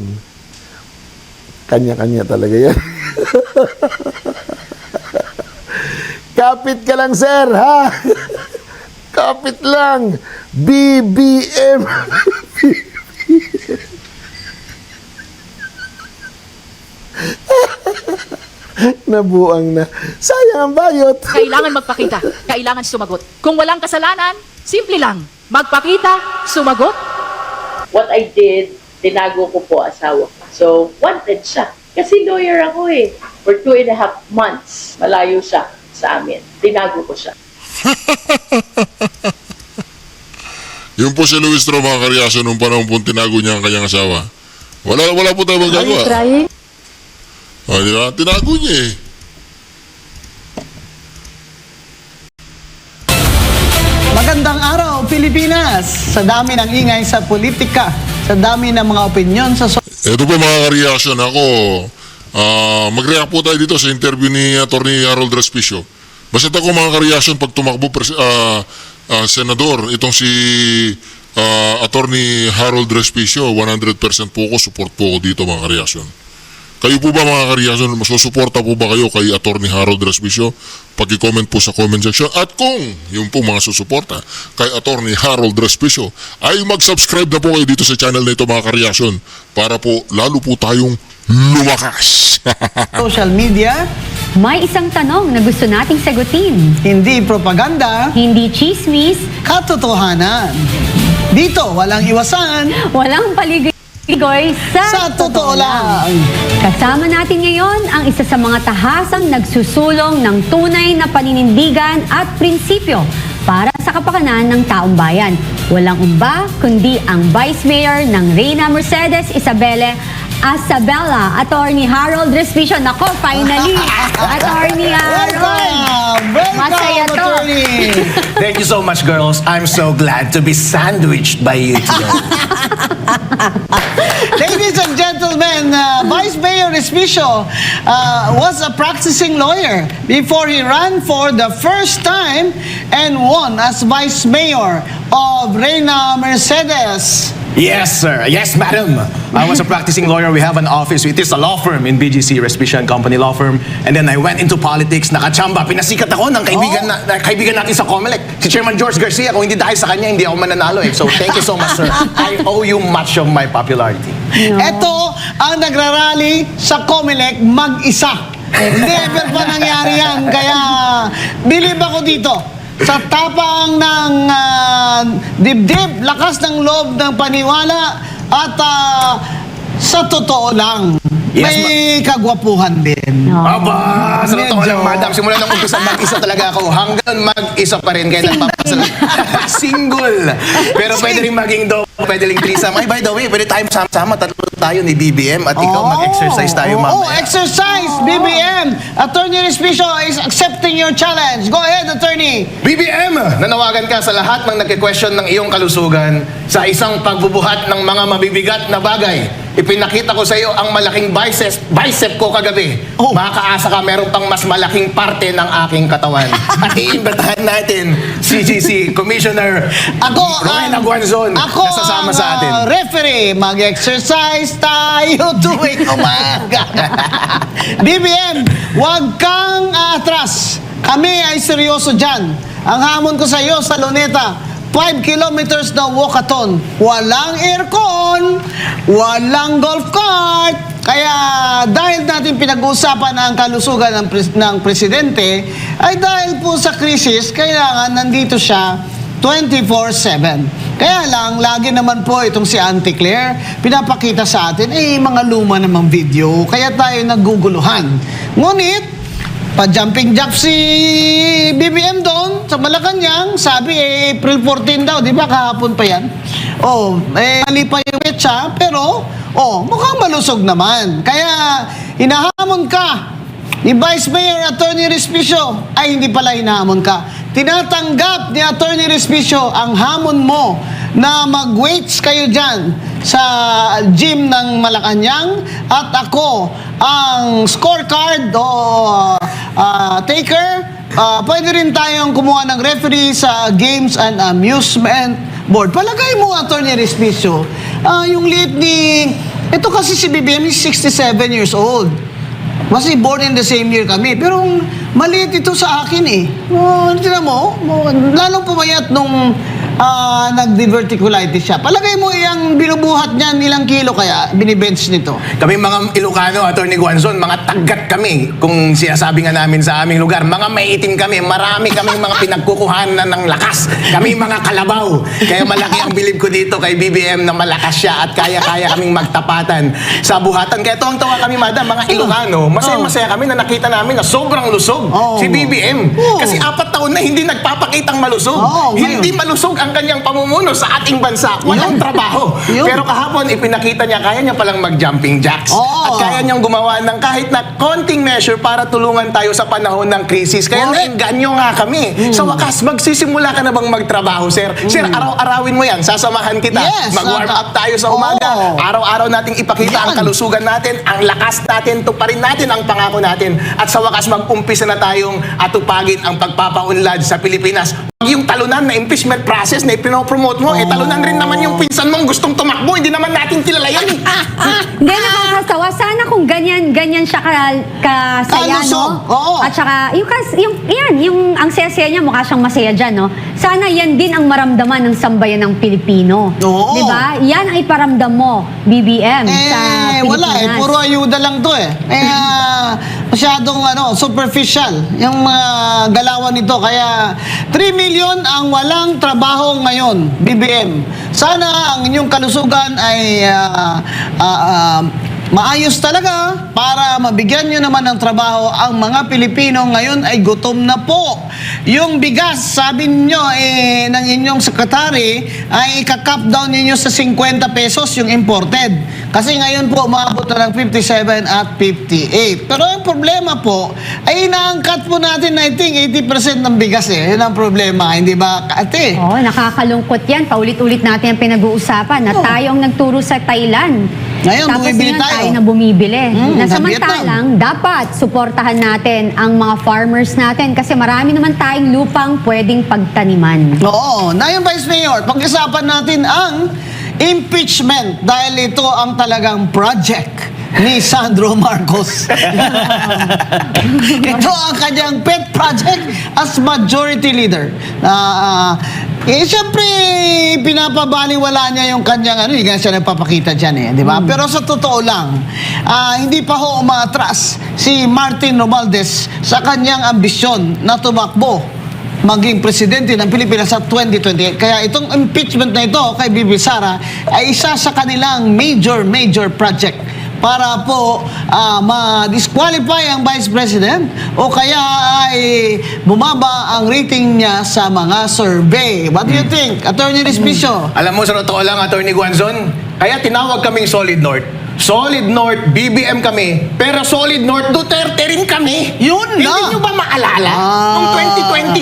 Kanya-kanya talaga yan. Kapit ka lang, sir, ha? Kapit lang. BBM. Nabuang na. Sayang ang bayot. Kailangan magpakita. Kailangan sumagot. Kung walang kasalanan, simple lang. Magpakita, sumagot. What I did, tinago ko po asawa ko. So, wanted siya. Kasi lawyer ako eh. For 2.5 months, malayo siya sa amin. Tinago ko siya. Yung po si Luis Tro, mga karyaso, nung panahon po tinago niya ang kanyang asawa. Wala po tayo magagawa. Di ba? Tinago niya eh. Magandang araw, Pilipinas! Sa dami ng ingay sa politika, sa dami ng mga opinyon sa Ito po mga ka-reaction. Ako, mag-react po tayo dito sa interview ni Atty. Harold Respicio. Basta ako mga ka-reaction, pag tumakbo senador, itong si Atty. Harold Respicio, 100% po ako, support po ako dito mga ka-reaction. Kayo po ba mga ka-reaction, masusuporta po ba kayo kay Atty. Harold Respicio? Pag-comment po sa comment section. At kung yung po mga susuporta kay Atty. Harold Respicio, ay mag-subscribe na po kayo dito sa channel na ito mga ka-reaction para po lalo po tayong lumakas. social media. May isang tanong na gusto nating sagutin. Hindi propaganda. Hindi chismis. Katotohanan. Dito, walang iwasan. Walang paligoy sa totoo lang. Kasama natin ngayon ang isa sa mga tahasang nagsusulong ng tunay na paninindigan at prinsipyo para sa kapakanan ng taong bayan. Walang umba kundi ang Vice Mayor ng Reyna Mercedes Isabela, Atty. Harold Respicio. Nako, finally! Atty. Harold! Masaya to. Thank you so much, girls. I'm so glad to be sandwiched by you today. Ladies and gentlemen, Vice Mayor Respicio was a practicing lawyer before he ran for the first time and won as Vice Mayor of Reyna Mercedes. Yes, sir. Yes, madam. I was a practicing lawyer. We have an office. It is a law firm in BGC, Respicio and Company Law Firm. And then I went into politics. Nakachamba. Pinasikat ako ng kaibigan natin sa COMELEC, si Chairman George Garcia. Kung hindi dahil sa kanya, hindi ako mananalo eh. So thank you so much, sir. I owe you much of my popularity. Ito ang nagrarally sa COMELEC mag-isa. Never pa nangyari yan. Kaya bilib ako dito. Sa tapang ng dibdib, lakas ng loob ng paniwala at sa totoo lang, may kagwapuhan din. Aba, sa totoo lang, madam. Simula nang umpisa, mag-isa talaga ako. Hanggang mag-isa pa rin. Kaya nagpapasal. Single. Pero pwede rin maging pwede rin threesome. Ay, by the way, pwede tayo sama-sama. Tatlo tayo ni BBM at ikaw mag-exercise tayo mamaya. Exercise, BBM! Attorney Respicio is accepting your challenge. Go ahead, Attorney. BBM! Nanawagan ka sa lahat ng nagke-question ng iyong kalusugan sa isang pagbubuhat ng mga mabibigat na bagay. Ipinakita ko sa iyo ang malaking bicep ko kagabi. Makakaasa ka meron pang mas malaking parte ng aking katawan. At iimbitahan natin si GC Commissioner Rowena Guanzon na sasama sa atin. Referee, mag-exercise tayo tuwing umaga. BBM, huwag kang atras. Kami ay seryoso dyan. Ang hamon ko sa iyo sa Luneta, 5 kilometers na walkathon. Walang aircon, walang golf cart. Kaya dahil natin pinag-uusapan ang kalusugan ng presidente, ay dahil po sa krisis, kailangan nandito siya 24/7. Kaya lang, lagi naman po itong si Auntie Claire, pinapakita sa atin, mga luma namang video, kaya tayo naguguluhan. Ngunit, pa-jumping jack si BBM doon sa Malacanang, sabi April 14 daw, di ba kahapon pa yan? Mali pa yung petsa, pero mukhang malusog naman. Kaya hinahamon ka ni Vice Mayor Atty. Respicio, ay hindi pala hinahamon ka. Tinatanggap ni Atty. Respicio ang hamon mo na mag-weights kayo dyan sa gym ng Malacanang at ako ang scorecard o taker. Pwede rin tayong kumuha ng referee sa Games and Amusement Board. Palagay mo, Atty. Respicio, yung liit ni... Ito kasi si BBM is 67 years old. Kasi born in the same year kami. Pero maliit ito sa akin eh. Tignan mo, lalong pumayat nung nag-diverticulitis siya. Palagay mo yung binubuhat niya ilang kilo kaya binibench nito. Kami mga Ilocano, Attorney Guanzon, mga taggat kami, kung sinasabi nga namin sa aming lugar, mga maitim kami, marami kaming mga pinagkukuhanan ng lakas. Kami mga kalabaw. Kaya malaki ang bilib ko dito kay BBM na malakas siya at kaya-kaya kaming magtapatan sa buhatan. Kaya tuwang-tuwa kami, madam, mga Ilocano, masaya-masaya kami na nakita namin na sobrang lusog si BBM. Kasi 4 taon na hindi nagpapakitang malusog. Hindi malusog ang kanyang pamumuno sa ating bansa. Walang trabaho. Pero kahapon, ipinakita niya, kaya niya palang mag-jumping jacks. At kaya niyang gumawa ng kahit na konting measure para tulungan tayo sa panahon ng krisis. Kaya nainganyo nga kami. Sa wakas, magsisimula ka na bang magtrabaho, sir? Sir, araw-arawin mo yan. Sasamahan kita. Mag-warm up tayo sa umaga. Araw-araw nating ipakita ang kalusugan natin, ang lakas natin, tuparin natin ang pangako natin. At sa wakas, mag-umpisa na tayong atupagin ang pagpapaunlad sa Pilipinas. Yung talunan na impeachment process na ipinopromote mo, talunan rin naman yung pinsan mong gustong tumakbo. Hindi naman natin kilala yan eh. Hindi, nakakasawa. Sana kung ganyan siya kasaya, no? At saka, yung ang saya-saya niya, mukha siyang masaya dyan, no? Sana yan din ang maramdaman ng sambayan ng Pilipino. Di ba? Yan ang iparamdam mo, BBM, sa Pilipinas. Wala eh. Puro ayuda lang to eh. Masyadong superficial yung galawan nito. Kaya 3 million ang walang trabaho ngayon, BBM. Sana ang inyong kalusugan ay maayos talaga para mabigyan nyo naman ng trabaho ang mga Pilipino ngayon ay gutom na po. Yung bigas, sabi nyo ng inyong sekretary ay ika-cap down ninyo sa 50 pesos yung imported. Kasi ngayon po umabot na ng 57 at 58. Pero yung problema po ay inaangkat po natin I think 80% ng bigas eh. Yun ang problema, hindi ba ate? Nakakalungkot yan. Paulit-ulit natin ang pinag-uusapan na tayo ang nagturo sa Thailand. Ngayon, tapos bumibili tayo na bumibili. Na sa samantalang, dapat suportahan natin ang mga farmers natin kasi marami naman tayong lupang pwedeng pagtaniman. Oo. Na yung Vice Mayor, pag-isapan natin ang impeachment dahil ito ang talagang project ni Sandro Marcos. Ito ang kanyang pet project as majority leader. Siyempre, pinapabaliwala niya yung kanyang hindi nga siya nagpapakita dyan eh, di ba? Pero sa totoo lang, hindi pa ho umatras si Martin Romualdez sa kanyang ambisyon na tumakbo maging presidente ng Pilipinas sa 2028. Kaya itong impeachment na ito kay Bibi Sara ay isa sa kanilang major project para po ma-disqualify ang Vice President o kaya ay bumaba ang rating niya sa mga survey. What do you think, Attorney Respicio? Alam mo, sa totoo lang, Attorney Guanzon, kaya tinawag kaming Solid North. Solid North, BBM kami, pero Solid North, Duterte rin kami. Yun na! Hindi nyo ba maalala? Noong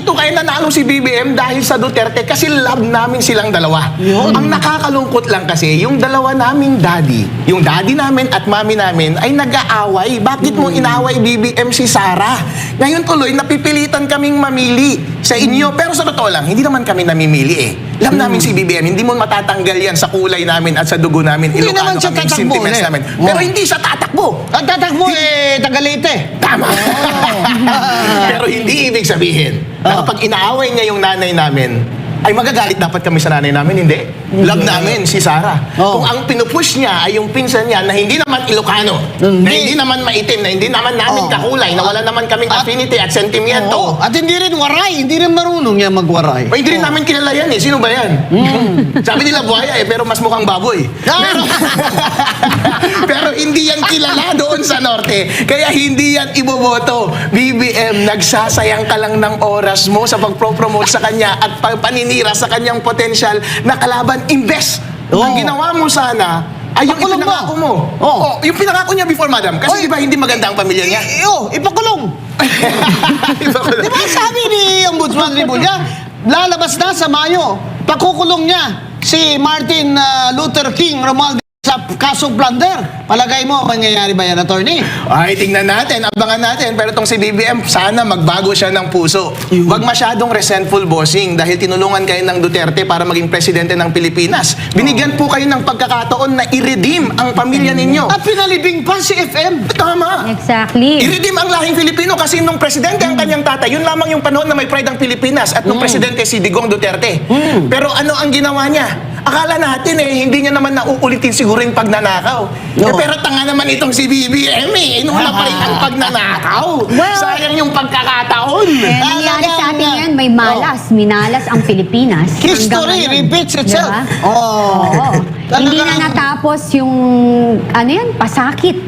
2022, kaya nanalo si BBM dahil sa Duterte kasi love namin silang dalawa. Ang nakakalungkot lang kasi, yung dalawa naming daddy, yung daddy namin at mami namin ay nag-aaway. Bakit mo inaaway BBM si Sara? Ngayon tuloy, napipilitan kaming mamili sa inyo. Pero sa totoo lang, hindi naman kami namimili eh. Love namin si BBM, hindi mo matatanggal yan sa kulay namin at sa dugo namin. Hindi naman siya kaming tatakbo sentiments namin. Pero hindi siya tatakbo. Ang tatakbo Tagalite. Tama. Pero hindi ibig sabihin na kapag inaaway niya yung nanay namin, ay magagalit dapat kami sa nanay namin, hindi. Love namin si Sara. Kung ang pinupush niya ay yung pinsan niya na hindi naman Ilocano, na hindi naman maitim, na hindi naman namin kakulay, na wala naman kaming affinity at sentimiento. At hindi rin waray, hindi rin marunong niya magwaray. O hindi rin namin kilala yan eh. Sino ba yan? Sabi nila buhaya eh, pero mas mukhang baboy. Pero hindi yan kilala doon sa norte. Kaya hindi yan iboboto. BBM, nagsasayang ka lang ng oras mo sa pagpropromote sa kanya at paninira sa kanyang potensyal na kalaban. Imbes, ang ginawa mo sana ay yung ipinangako mo. Yung pinangako niya before, madam. Kasi di ba hindi maganda ang pamilya niya? Ipakulong. Di ba sabi ni Ombudsman Rimulya, lalabas na sa Mayo, pakukulong niya si Martin Luther King Romualdez sa kasong plunder. Palagay mo, mangyayari ba yan, attorney? Ay, tingnan natin, abangan natin. Pero itong si BBM, sana magbago siya ng puso. Huwag masyadong resentful, bossing, dahil tinulungan kayo ng Duterte para maging presidente ng Pilipinas. Binigyan po kayo ng pagkakataon na i-redeem ang pamilya ninyo. At pinalibing pa si FM. Tama. Exactly. I-redeem ang lahing Filipino kasi nung presidente ang kanyang tatay, yun lamang yung panahon na may pride ang Pilipinas at nung presidente si Digong Duterte. Pero ano ang ginawa niya? Akala natin hindi niya naman nauulitin siguro yung pagnanakaw. Pero tanga naman itong si BBM Inuna pa rin ang pagnanakaw. Sayang yung pagkakataon. Nangyari sa atin yan, may malas. Minalas ang Pilipinas. History repeats itself. Diba? Oo. Hindi na natapos yung, pasakit.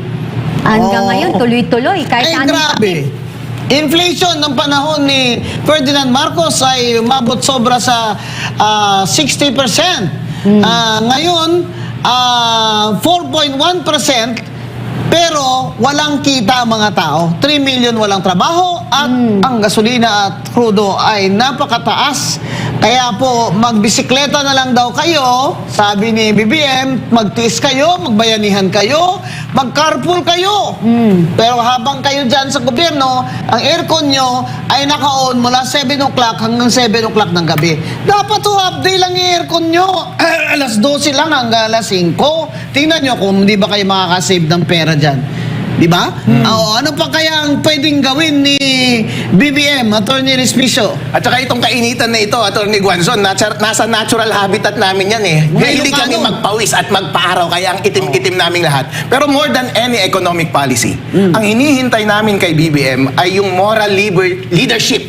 Hanggang ngayon, tuloy-tuloy. Kahit anong grabe. Inflation ng panahon ni Ferdinand Marcos ay umabot sobra sa 60%. Ngayon, 4.1%, pero walang kita ang mga tao. 3 million walang trabaho at ang gasolina at crudo ay napakataas. Kaya po, magbisikleta na lang daw kayo, sabi ni BBM, magtiis kayo, magbayanihan kayo, mag-carpool kayo. Pero habang kayo dyan sa gobyerno, ang aircon nyo ay naka-on mula 7 o'clock hanggang 7 o'clock ng gabi. Dapat half day lang yung aircon nyo. Alas 12 lang hanggang alas 5. Tingnan nyo kung hindi ba kayo makakasave ng pera dyan. Di ba? Ano pa kaya ang pwedeng gawin ni BBM, Attorney Respicio? At saka itong kainitan na ito, Attorney Guanzon, nasa natural habitat namin yan Mahilig kami magpawis at magpaaraw, kaya ang itim-itim naming lahat. Pero more than any economic policy, ang hinihintay namin kay BBM ay yung moral leadership.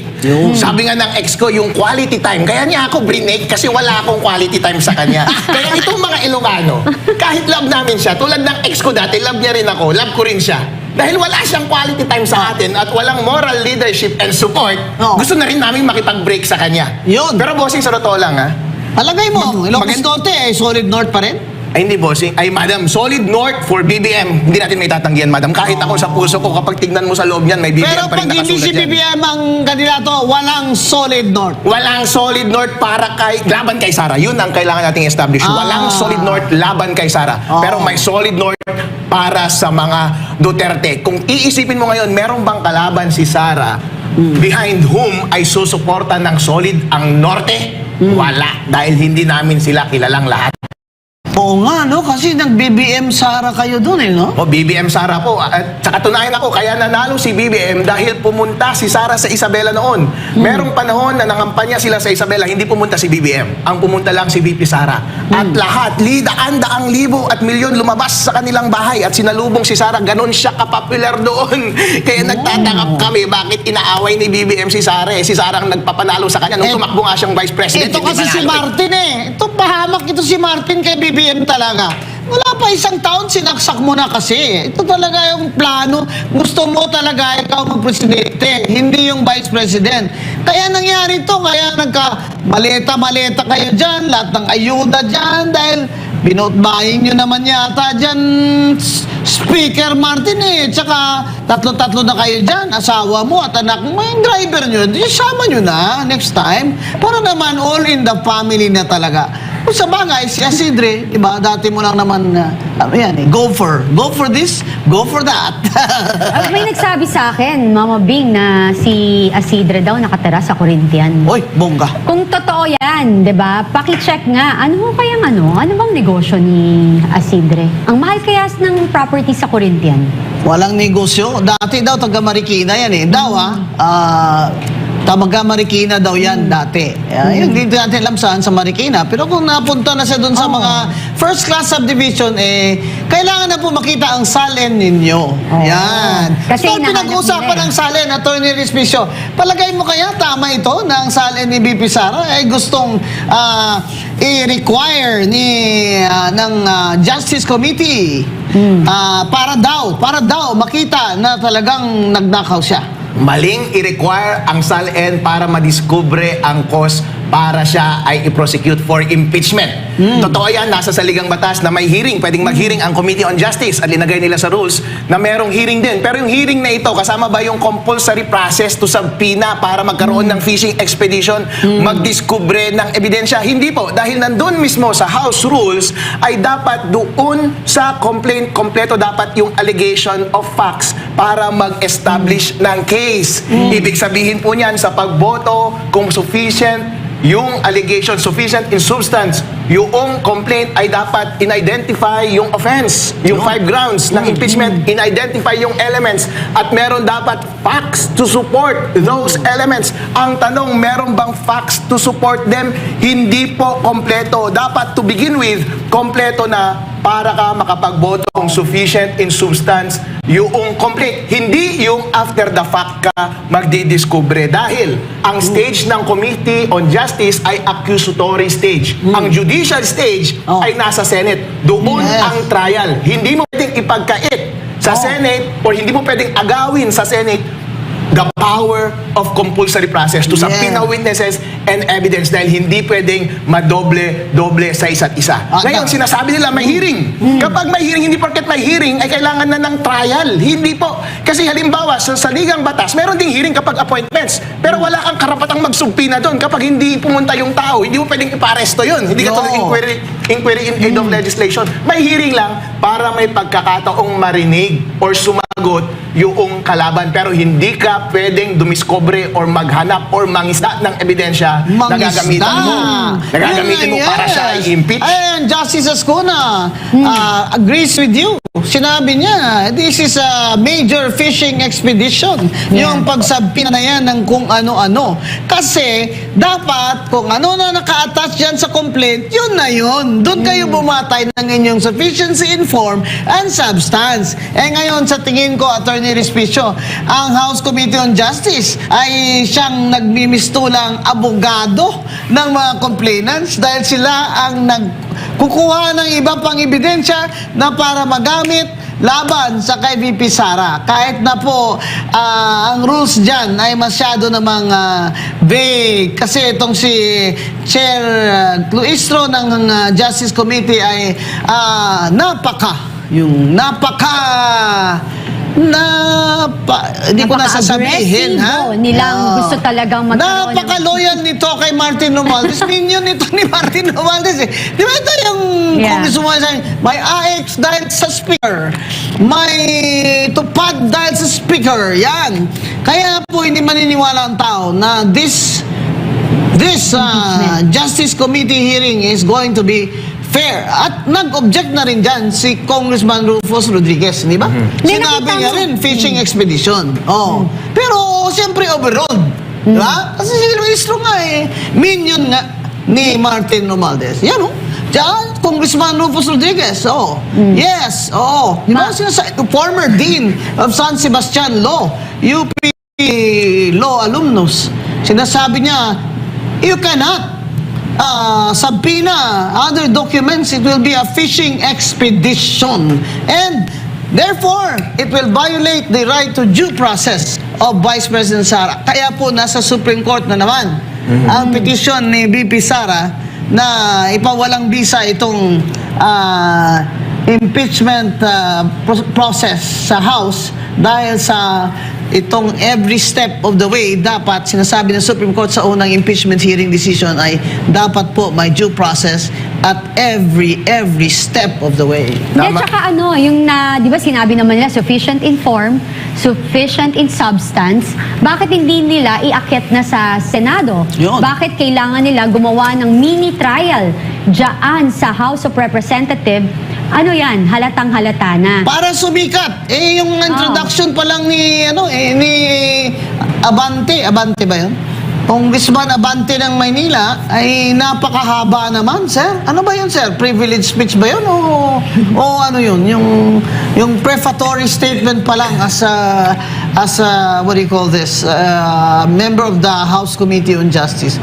Sabi nga ng ex ko, yung quality time. Kaya niya ako brinake kasi wala akong quality time sa kanya. Kaya itong mga Ilocano, kahit love namin siya, tulad ng ex ko dati, love niya rin ako, love ko rin siya. Dahil wala siyang quality time sa atin at walang moral leadership and support, gusto na rin namin makipag-break sa kanya. Pero bossing, sa totoo lang Palagay mo, Ilocos Norte solid north pa rin? Ay, hindi, bossing. Ay, madam, solid north for BBM. Hindi natin may tatanggihan, madam. Kahit ako sa puso ko, kapag tignan mo sa loob niyan, may BBM Pero pa rin pag hindi nakasulat si BBM ang kandidato, walang solid north. Walang solid north para laban kay Sara. Yun ang kailangan nating establish. Walang solid north laban kay Sara. Pero may solid north para sa mga Duterte. Kung iisipin mo ngayon, meron bang kalaban si Sara behind whom ay susuporta ng solid ang Norte? Wala. Dahil hindi namin sila kilalang lahat. Oo nga, no? Kasi nag-BBM Sara kayo dun, no? O, BBM Sara po. At sa katunayan ako, kaya nanalo si BBM dahil pumunta si Sara sa Isabela noon. Merong panahon na nangampanya sila sa Isabela, hindi pumunta si BBM. Ang pumunta lang si VP Sara. At lahat, daan-daang libo at milyon lumabas sa kanilang bahay at sinalubong si Sara. Ganon siya kapopular doon. Kaya nagtatakap kami, bakit inaaway ni BBM si Sara? Si Sara ang nagpapanalo sa kanya nung tumakbo nga siyang Vice President. Ito kasi si Martin Ito pahamak ito si Martin kay BBM talaga. Wala pa isang taon, sinaksak mo na kasi. Ito talaga yung plano. Gusto mo talaga ikaw magpresidente, hindi yung vice president. Kaya nangyari to, kaya nagka-maleta-maleta kayo dyan, lahat ng ayuda dyan, dahil binotbahin nyo naman yata dyan, Speaker Martin Tsaka tatlo-tatlo na kayo dyan, asawa mo at anak mo, yung driver nyo, sama nyo na next time, para naman all in the family na talaga. Kung sa bagay, si Asidre, diba, dati mo lang naman, go for this, go for that. May nagsabi sa akin, Mama Bing, na si Asidre daw nakatira sa Corinthian. Oy, bongga. Kung totoo yan, di ba? Pakicheck nga, ano bang negosyo ni Asidre? Ang mahal kaya ng property sa Corinthian? Walang negosyo. Dati daw, taga Marikina yan taga Marikina daw yan dati. Hindi natin alam saan sa Marikina. Pero kung napunta na siya doon sa mga first class subdivision, kailangan na po makita ang salen ninyo. Yan. Kasi so, pinag-uusapan ng salen, Attorney Respicio. Palagay mo kaya tama ito na ang salen ni BP Sara ay gustong i-require ng Justice Committee para daw makita na talagang nagnakaw siya. Maling i-require ang SALN para madiskubre ang cause para siya ay i-prosecute for impeachment. Totoo yan, nasa saligang batas na may hearing. Pwedeng mag-hearing ang Committee on Justice at linagay nila sa rules na merong hearing din. Pero yung hearing na ito, kasama ba yung compulsory process to subpoena para magkaroon ng fishing expedition, magdiskubre ng ebidensya? Hindi po. Dahil nandun mismo sa House Rules ay dapat doon sa complaint, kompleto dapat yung allegation of facts para mag-establish ng case. Ibig sabihin po niyan sa pagboto, kung sufficient yung allegation, sufficient in substance, yung complaint ay dapat in-identify yung offense, yung 5 grounds ng impeachment, in-identify yung elements, at meron dapat facts to support those elements. Ang tanong, meron bang facts to support them? Hindi po kompleto. Dapat to begin with, kompleto na para ka makapagboto kung sufficient in substance yung complaint. Hindi yung after the fact ka magdidiscover. Dahil ang stage ng Committee on Justice ay accusatory stage. Ang judicial stage ay nasa Senate. Doon ang trial. Hindi mo pwedeng ipagkait sa Senate or hindi mo pwedeng agawin sa Senate the power of compulsory process to subpoena witnesses and evidence dahil hindi pwedeng madoble-doble sa isa't isa. Ngayon, sinasabi nila may hearing. Kapag may hearing, hindi porket may hearing ay kailangan na ng trial. Hindi po. Kasi halimbawa, sa saligang batas, meron ding hearing kapag appointments. Pero wala kang karapatang magsubpina doon kapag hindi pumunta yung tao. Hindi mo pwedeng iparesto yun. Hindi ka tulad inquiry in aid of legislation. May hearing lang para may pagkakataong marinig or sumagot yung kalaban. Pero hindi ka pwedeng dumiskobre or maghanap or mangisda ng ebidensya na gagamitin mo. Para siya i-impeach. Ayan, Justice Ascuna agrees with you. Sinabi niya, this is a major fishing expedition. Yung pagsabpina na yan ng kung ano-ano. Kasi, dapat, kung ano na naka-attach yan sa complaint, yun na yun. Doon kayo bumatay ng inyong sufficiency in form and substance. Ngayon, sa tingin ko, Attorney Respicio, ang House Committee on Justice ay siyang nagmimistulang abogado ng mga complainants dahil sila ang kukuha ng iba pang ebidensya na para magamit laban sa kay VP Sara. Kahit na po ang rules dyan ay masyado namang vague. Kasi itong si Chair Luistro ng Justice Committee ay hindi ko na sasabihin, ha? Nilang gusto talagang magkaroon. Napaka-loyal nito kay Martin Romualdez. Minion nito ni Martin Romualdez. Di ba ito yung congresswoman sa may AX dahil sa speaker. May tupad dahil sa speaker. Yan. Kaya po hindi maniniwala ang tao na this Justice Committee hearing is going to be fair. At nag-object na rin dyan si Congressman Rufus Rodriguez, di ba? Sinabi niya rin, fishing expedition. Pero, siyempre, overruled. Diba? Kasi si Luistro nga minion nga ni Martin Romualdez. Yan, Diyan, Congressman Rufus Rodriguez. Yes, Diba? Former Dean of San Sebastian Law, UP Law alumnus. Sinasabi niya, you cannot subpoena other documents. It will be a fishing expedition and therefore it will violate the right to due process of Vice President Sara. Kaya po nasa Supreme Court na naman ang petisyon ni VP Sara na ipawalang bisa itong impeachment process sa House dahil sa itong every step of the way dapat sinasabi ng Supreme Court sa unang impeachment hearing decision ay dapat po may due process at every step of the way. Hindi, tsaka yung di ba sinabi naman nila sufficient in form, sufficient in substance, bakit hindi nila iakyat na sa Senado? Bakit kailangan nila gumawa ng mini trial dyan sa House of Representatives? Yan, halatang halata na. Para sumikat. Yung introduction pa lang ni Abante ba yun? Congressman Abante ng Maynila ay napakahaba naman, sir. Ano ba yun, sir? Privilege speech ba yun? O ano yun? Yung prefatory statement pa lang as a what do you call this? Member of the House Committee on Justice.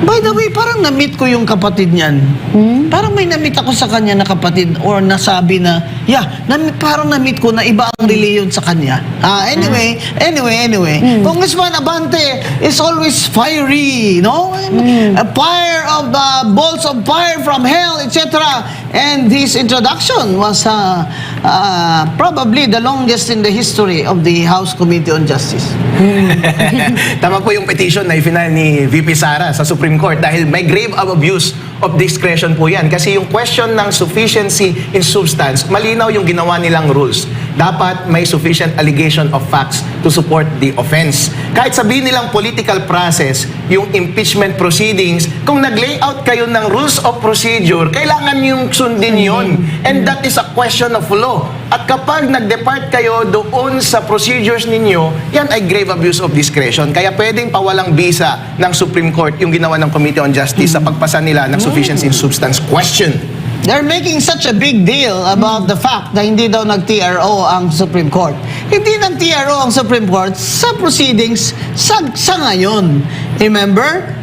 By the way, parang na-meet ko yung kapatid niyan. Parang may na-meet ako sa kanya na kapatid or nasabi na, parang na-meet ko na iba ang reliyon sa kanya. Anyway. Congressman Abante is always fiery, no? A fire of balls of fire from hell, etc. And his introduction was probably the longest in the history of the House Committee on Justice. Tama po yung petition na ifinal ni VP Sara sa Supreme Court dahil may grave abuse of discretion po yan. Kasi yung question ng sufficiency in substance, malinaw yung ginawa nilang rules. Dapat may sufficient allegation of facts to support the offense. Kahit sabihin nilang political process, yung impeachment proceedings, kung nag-layout kayo ng rules of procedure, kailangan yung sundin yon. And that is a question of law. At kapag nag-depart kayo doon sa procedures ninyo, yan ay grave abuse of discretion. Kaya pwedeng pawalang bisa ng Supreme Court yung ginawa ng Committee on Justice sa pagpasa nila ng sufficiency in substance question. They're making such a big deal about the fact na hindi daw nag-TRO ang Supreme Court. Hindi nag-TRO ang Supreme Court sa proceedings sa ngayon. Remember?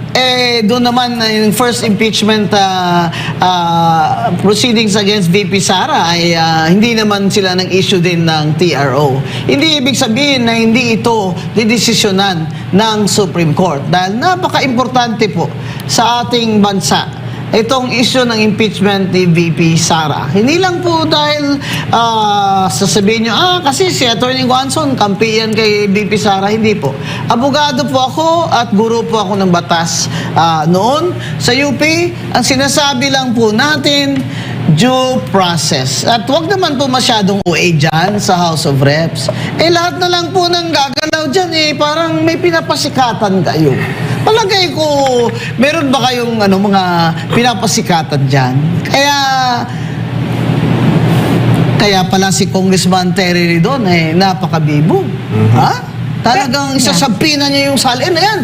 Doon naman yung first impeachment proceedings against VP Sara ay hindi naman sila nag-issue din ng TRO. Hindi ibig sabihin na hindi ito didesisyonan ng Supreme Court dahil napaka-importante po sa ating bansa itong issue ng impeachment ni VP Sara. Hindi lang po dahil sasabihin nyo, kasi si Atty. Guanzon, kampiyan kay VP Sara. Hindi po. Abogado po ako at guro po ako ng batas noon sa UP. Ang sinasabi lang po natin, due process. At wag naman po masyadong OA dyan sa House of Reps. Lahat na lang po ng gagalaw dyan, parang may pinapasikatan kayo. Palagay ko, meron ba kayong mga pinapasikatan dyan? Kaya pala si Congressman Terry Ridon, napakabibo. Ha? Talagang isasabi na niya yung salin na yan.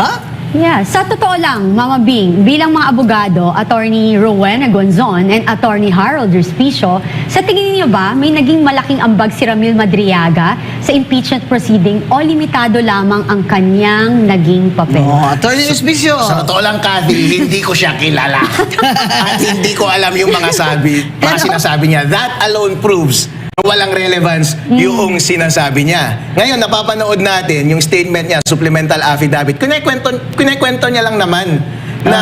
Ha? Yeah, sa totoo lang, Mama Bing, bilang mga abogado, Attorney Rowena Gonzon and Attorney Harold Respicio, sa tingin niyo ba may naging malaking ambag si Ramil Madriaga sa impeachment proceeding o limitado lamang ang kanyang naging papel? Attorney Respicio. Sa totoo lang, Kathy, hindi ko siya kilala. At hindi ko alam yung mga sinasabi niya. That alone proves walang relevance yung sinasabi niya. Ngayon, napapanood natin yung statement niya, supplemental affidavit. Kunikwento niya lang naman na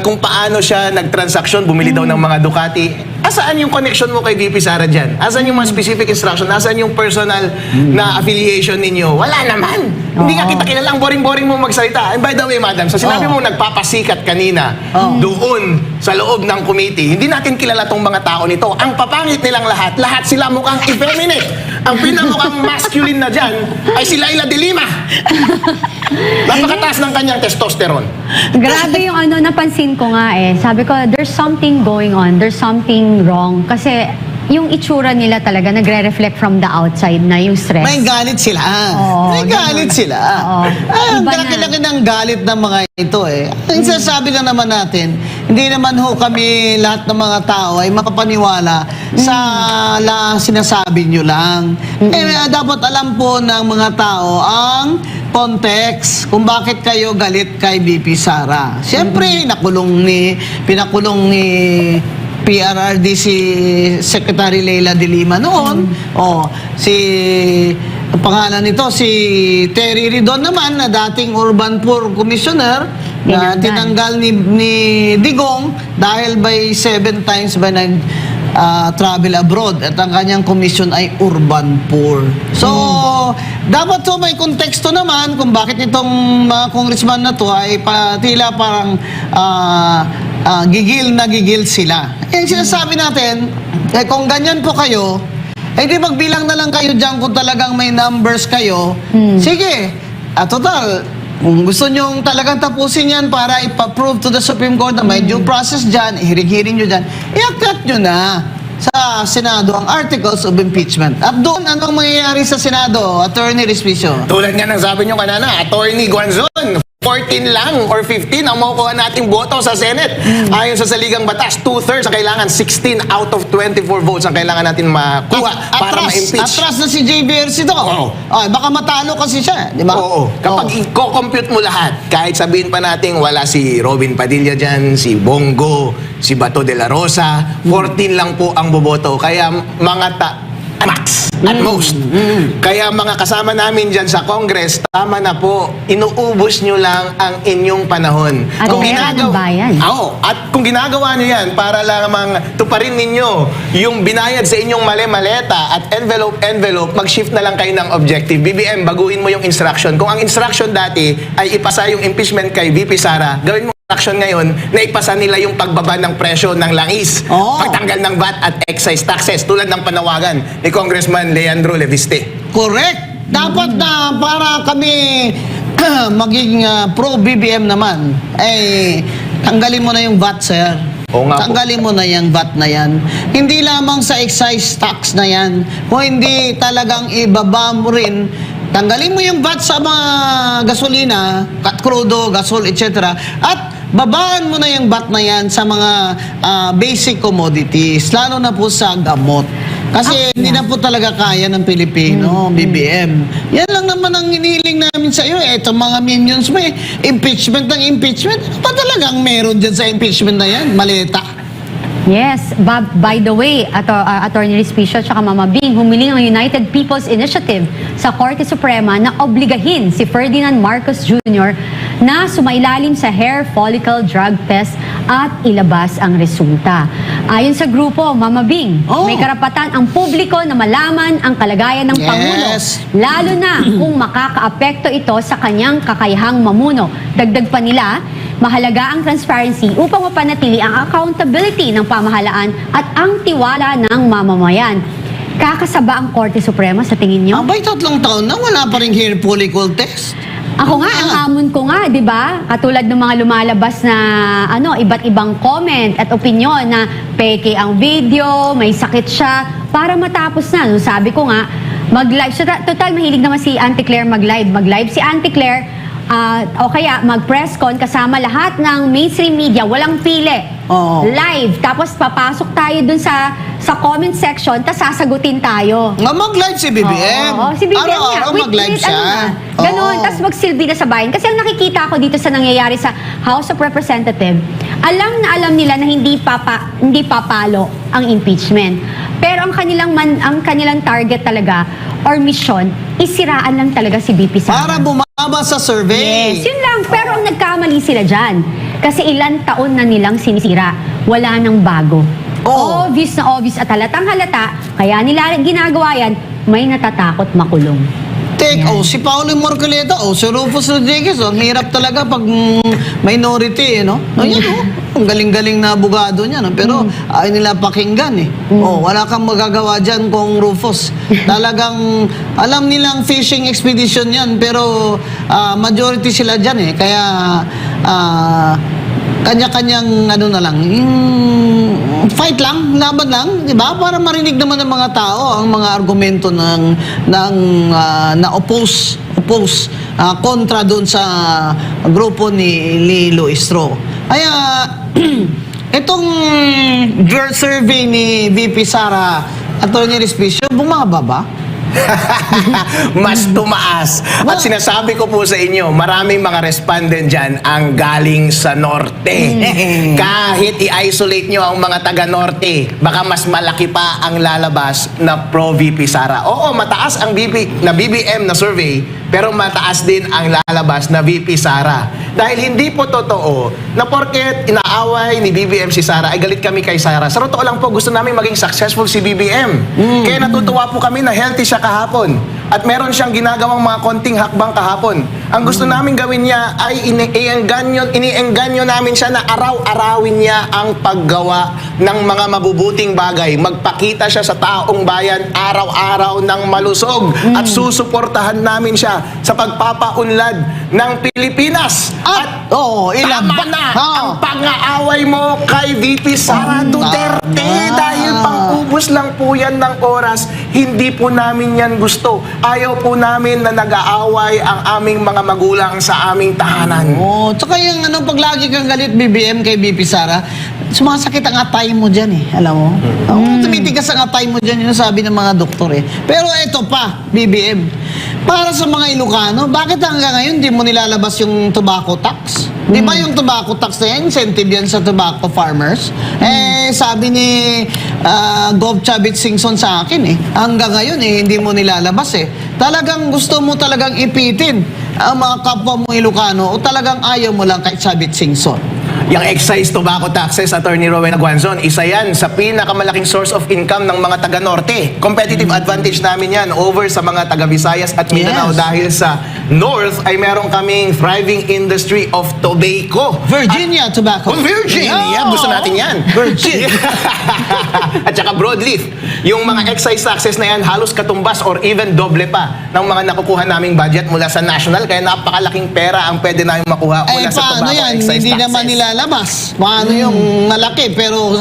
kung paano siya nagtransaksyon, bumili daw ng mga Ducati. Asaan yung connection mo kay VP Sara dyan? Asaan yung mga specific instruction? Asaan yung personal na affiliation ninyo? Wala naman. Hindi nga kita kilala. Ang boring-boring mo magsalita. And by the way, madam, sa sinabi mo nagpapasikat kanina doon sa loob ng committee, hindi natin kilala tong mga tao nito. Ang papangit nilang lahat sila mukhang effeminate. Ang pinamukhang masculine na dyan ay si Laila de Lima. Napakataas ng kanyang testosterone. Grabe yung napansin ko nga Sabi ko, there's something going on. There's something wrong. Kasi yung itsura nila talaga nagre-reflect from the outside na yung stress. May galit sila. May galit sila. Ang laki-laki ng galit ng mga ito Ang sinasabi lang naman natin, hindi naman kami lahat ng mga tao ay makapaniwala sa sinasabi nyo lang. Dapat alam po ng mga tao ang context kung bakit kayo galit kay VP Sara. Siyempre, pinakulong ni PRRD si Secretary Leila de Lima noon. Ang pangalan nito, si Terry Ridon naman, na dating Urban Poor Commissioner, na tinanggal ni Digong dahil by 7 times by travel abroad at ang kanyang commission ay urban poor. So, dapat may konteksto naman kung bakit itong mga congressman na to ay tila parang gigil na gigil sila. Yung sinasabi natin, kung ganyan po kayo, di magbilang na lang kayo dyan kung talagang may numbers kayo. Sige, total, kung gusto nyong talagang tapusin yan para ipa-prove to the Supreme Court na may due process dyan, hiring-hiring nyo dyan, i-accept nyo na sa Senado ang articles of impeachment. At doon, anong mangyayari sa Senado, Attorney Respicio? Tulad nga ng sabi nyo kanana, Attorney Guanzon, 14 lang or 15 ang makukuha nating boto sa Senate. Ayon sa saligang batas, 2/3 ang kailangan, 16 out of 24 votes ang kailangan natin makuha para ma-impeach. Atras na si JBRC to. Oo. Ay, baka matalo kasi siya, di ba? Oo. Kapag i-compute mo lahat, kahit sabihin pa natin wala si Robin Padilla dyan, si Bongo, si Bato de la Rosa, 14 lang po ang boboto. Kaya mga max at most. Kaya mga kasama namin dyan sa Congress, tama na po, inuubos nyo lang ang inyong panahon. At pera ng bayan. Oo, at kung ginagawa nyo yan para lamang tuparin ninyo yung binayad sa inyong mali-maleta at envelope, mag-shift na lang kayo ng objective. BBM, baguhin mo yung instruction. Kung ang instruction dati ay ipasa yung impeachment kay VP Sara, gawin mo action ngayon na ipasa nila yung pagbaba ng presyo ng langis, pagtanggal ng VAT at excise taxes tulad ng panawagan ni Congressman Leandro Leviste. Correct. Dapat na para kami maging pro-BBM naman, tanggalin mo na yung VAT, sir. Oo nga po. Tanggalin mo na yung VAT na yan. Hindi lamang sa excise tax na yan. Kung hindi talagang ibaba mo rin, tanggalin mo yung VAT sa mga gasolina, crudo, gasol, etc. At babaan mo na yung VAT na yan sa mga basic commodities, lalo na po sa gamot. Kasi hindi na po talaga kaya ng Pilipino, BBM. Yan lang naman ang hinihiling namin sa iyo. Itong mga minions mo, impeachment ng impeachment. Ano pa talagang meron dyan sa impeachment na yan? Maleta. Yes, by the way, Attorney Respicio at Mama Bing, humiling ang United People's Initiative sa Korte Suprema na obligahin si Ferdinand Marcos Jr. na sumailalim sa hair follicle drug test at ilabas ang resulta. Ayon sa grupo, Mama Bing, may karapatan ang publiko na malaman ang kalagayan ng Pangulo, lalo na kung makakaapekto ito sa kanyang kakayahang mamuno. Dagdag pa nila, mahalaga ang transparency upang mapanatili ang accountability ng pamahalaan at ang tiwala ng mamamayan. Kakasaba ang Korte Suprema sa tingin nyo? Abay, 3 taon na, wala pa rin hair follicle test. Ako nga, ang hamon ko nga, di ba? Katulad ng mga lumalabas na iba't ibang comment at opinyon na peke ang video, may sakit siya, para matapos na. No, sabi ko nga, mag-live. So, total, mahilig naman si Auntie Claire mag-live. Mag-live si Auntie Claire, o kaya mag-press con kasama lahat ng mainstream media, walang pili. Live. Tapos papasok tayo dun sa comment section, tapos sasagutin tayo. Nga mag-live si BBM. Si BBM Araw-araw mag-live siya. Ganon. Tapos magsilbi na sa bayan. Kasi ang nakikita ko dito sa nangyayari sa House of Representatives, alam na alam nila na hindi papalo ang impeachment. Pero ang kanilang target talaga or mission, isiraan lang talaga si VP Sara. Para bumaba sa survey. Yes, yun lang. Pero ang nagkamali sila dyan. Kasi ilang taon na nilang sinisira. Wala nang bago. Obvious na obvious at halatang halata. Kaya nila ginagawa yan, may natatakot makulong. Si Paolo Marcoleta, si Rufus Rodriguez, ang hirap talaga pag minority, no? Ang galing-galing na abogado niya, no? Pero ayaw nila pakinggan, wala kang magagawa dyan kung Rufus. Talagang alam nilang fishing expedition yan, pero majority sila dyan, Kaya kanya-kanyang na lang, fight lang, laban lang, di ba? Para marinig naman ng mga tao ang mga argumento na oppose kontra doon sa grupo ni Lilo Istro. Kaya itong girl survey ni VP Sara, Attorney Respicio, bumaba ba? Mas tumaas. At sinasabi ko po sa inyo, maraming mga respondent dyan ang galing sa Norte. Kahit i-isolate nyo ang mga taga-Norte, baka mas malaki pa ang lalabas na pro-VP Sara. Oo, mataas ang BBM na survey, pero mataas din ang lalabas na VP Sara. Dahil hindi po totoo na porket inaaway ni BBM si Sara, ay galit kami kay Sara. Sa totoo lang po, gusto namin maging successful si BBM. Kaya natutuwa po kami na healthy siya kahapon. At meron siyang ginagawang mga konting hakbang kahapon. Ang gusto namin gawin niya ay iniengganyo namin siya na araw-arawin niya ang paggawa ng mga mabubuting bagay. Magpakita siya sa taong bayan araw-araw ng malusog. At susuportahan namin siya sa pagpapaunlad ng Pilipinas. At tama na ang pang-aaway mo kay VP Sara Duterte. Dahil pang-ubos lang po yan ng oras. Hindi po namin yan gusto. Ayaw po namin na nag-aaway ang aming mga magulang sa aming tahanan. Oo, tsaka yung pag lagi kang galit BBM kay BP Sara, sumasakit ang atay mo dyan eh, alam mo? Tumitigas ang atay mo dyan, yun ang sabi ng mga doktor eh. Pero eto pa, BBM, para sa mga Ilocano, bakit hanggang ngayon di mo nilalabas yung tobacco tax? Di ba yung tobacco tax na yan, incentive yan sa tobacco farmers? Eh, sabi ni Gov. Chavit Singson sa akin eh, hanggang ngayon eh, hindi mo nilalabas eh. Talagang gusto mo talagang ipitin ang mga kapwa mo Ilocano o talagang ayaw mo lang kay Chavit Singson? Yung excise tobacco taxes, Attorney Rowena Guanzon, isa yan sa pinakamalaking source of income ng mga taga-Norte. Competitive advantage namin yan over sa mga taga-Visayas at Mindanao dahil sa North ay meron kaming thriving industry of tobacco. Virginia tobacco. Virginia! Gusto natin yan. Virgin. At saka broadleaf. Yung mga excise taxes na yan halos katumbas or even doble pa ng mga nakukuha naming budget mula sa national. Kaya napakalaking pera ang pwede namin makuha mula sa paano tobacco yan? excise Hindi taxes. naman nilalabas. Paano yung malaki? Pero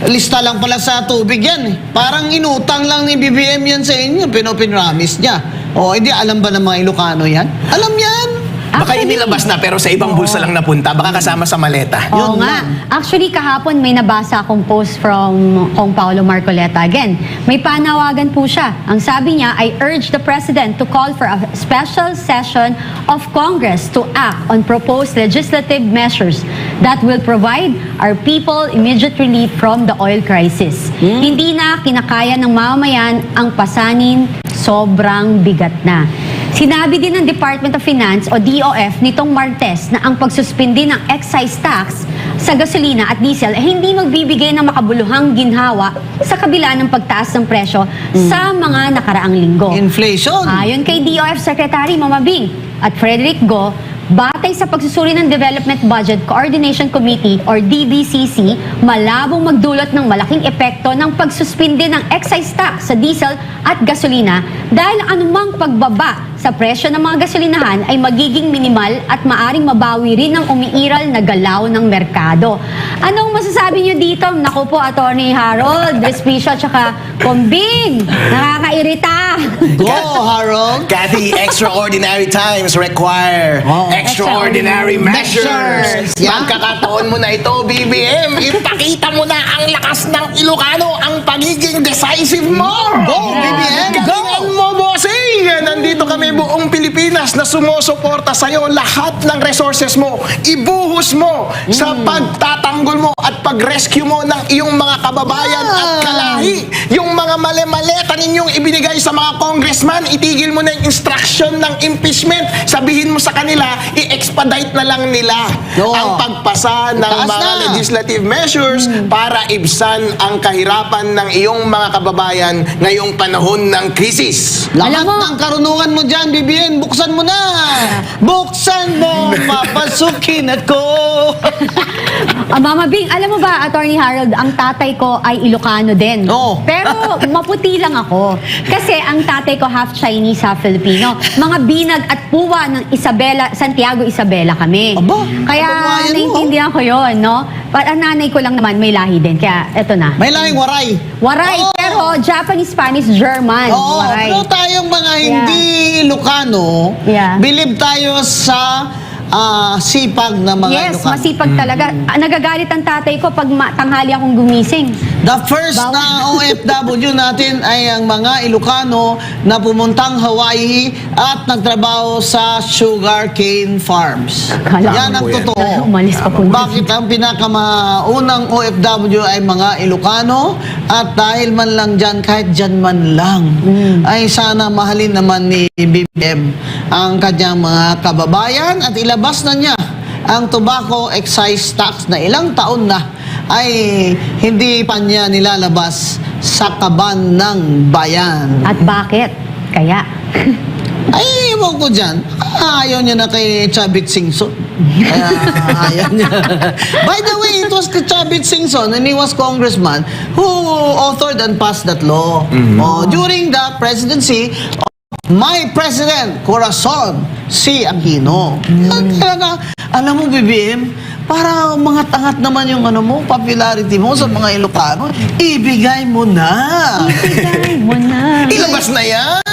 lista lang pala sa tubig yan eh. Parang inutang lang ni BBM yan sa inyo. Pinopinramis niya. O, hindi alam ba ng mga Ilocano yan? Alam yan! Baka inilabas na pero sa ibang bulsa lang napunta. Baka kasama sa maleta. Oo nga. Actually, kahapon may nabasa akong post from Kong Paolo Marcoleta. Again, may panawagan po siya. Ang sabi niya, I urge the President to call for a special session of Congress to act on proposed legislative measures that will provide our people immediate relief from the oil crisis. Hindi na kinakaya ng mamamayan ang pasanin, sobrang bigat na. Sinabi din ng Department of Finance o DOF nitong Martes na ang pagsuspindi ng excise tax sa gasolina at diesel ay hindi magbibigay ng makabuluhang ginhawa sa kabila ng pagtaas ng presyo sa mga nakaraang linggo. Inflation! Ayon kay DOF Secretary Mama Bing at Frederick Go, batay sa pagsusuri ng Development Budget Coordination Committee or DBCC, malabong magdulot ng malaking epekto ng pagsuspindi ng excise tax sa diesel at gasolina dahil anumang pagbaba sa presyo ng mga gasolinahan ay magiging minimal at maaring mabawi rin ng umiiral na galaw ng merkado. Anong masasabi niyo dito? Naku po, Attorney Harold, Respicio at saka Combing. Nakakairita. Go, Harold! Kathy, extraordinary times require extraordinary measures. Yeah. Pagkakataon mo na ito, BBM, ipakita mo na ang lakas ng Ilocano, ang pagiging decisive mo. Go, BBM, go! Galingan mo, bossing! Nandito kami buong Pilipinas na sumusuporta sa'yo. Lahat ng resources mo, ibuhos mo sa pagtatanggol mo at pag-rescue mo ng iyong mga kababayan at kalahi. Yung mga mali-maleta ninyong ibinigay sa mga congressman, itigil mo na yung instruction ng impeachment. Sabihin mo sa kanila, i-expedite na lang nila ang pagpasa ng mga legislative measures para ibsan ang kahirapan ng iyong mga kababayan ngayong panahon ng krisis. Lahat ng karunungan mo dyan, BBM, buksan mo na! Buksan mo, papasukin ako! Mama Bing, alam mo ba, Attorney Harold, ang tatay ko ay Ilocano din. Pero maputi lang ako. Kasi ang tatay ko half Chinese, half Filipino. Mga binag at puwa ng Santiago Isabela kami. Kaya naiintindihan ko yun, no? Ang nanay ko lang naman may lahi din. Kaya eto na. May lahing waray. Waray, pero Japanese, Spanish, German. Oo, Waray. pero tayong mga hindi Ilocano, believe tayo sa sipag na mga Yes, Ilocano. masipag talaga. Nagagalit ang tatay ko pag tanghali akong gumising. The first na OFW natin ay ang mga Ilocano na pumuntang Hawaii at nagtrabaho sa sugarcane farms. Yan ang totoo. Umalis pa po. Bakit ang pinakamaunang OFW ay mga Ilocano at dahil man lang dyan, kahit dyan man lang, ay sana mahalin naman ni BBM ang kanyang mga kababayan at ilabas na niya ang tobacco excise tax na ilang taon na ay hindi pa niya nilalabas sa kaban ng bayan. At bakit? Kaya? Ay, ewan ko dyan. Ayaw niya na kay Chavit Singson. Ayaw niya. By the way, it was Chavit Singson and he was congressman who authored and passed that law. During the presidency of my President, Corazon C. Aquino. Talaga, alam mo, BBM, para umangat-angat naman yung ano mo, popularity mo sa mga Ilocano, ibigay mo na. Ibigay mo na. Ilabas na yan.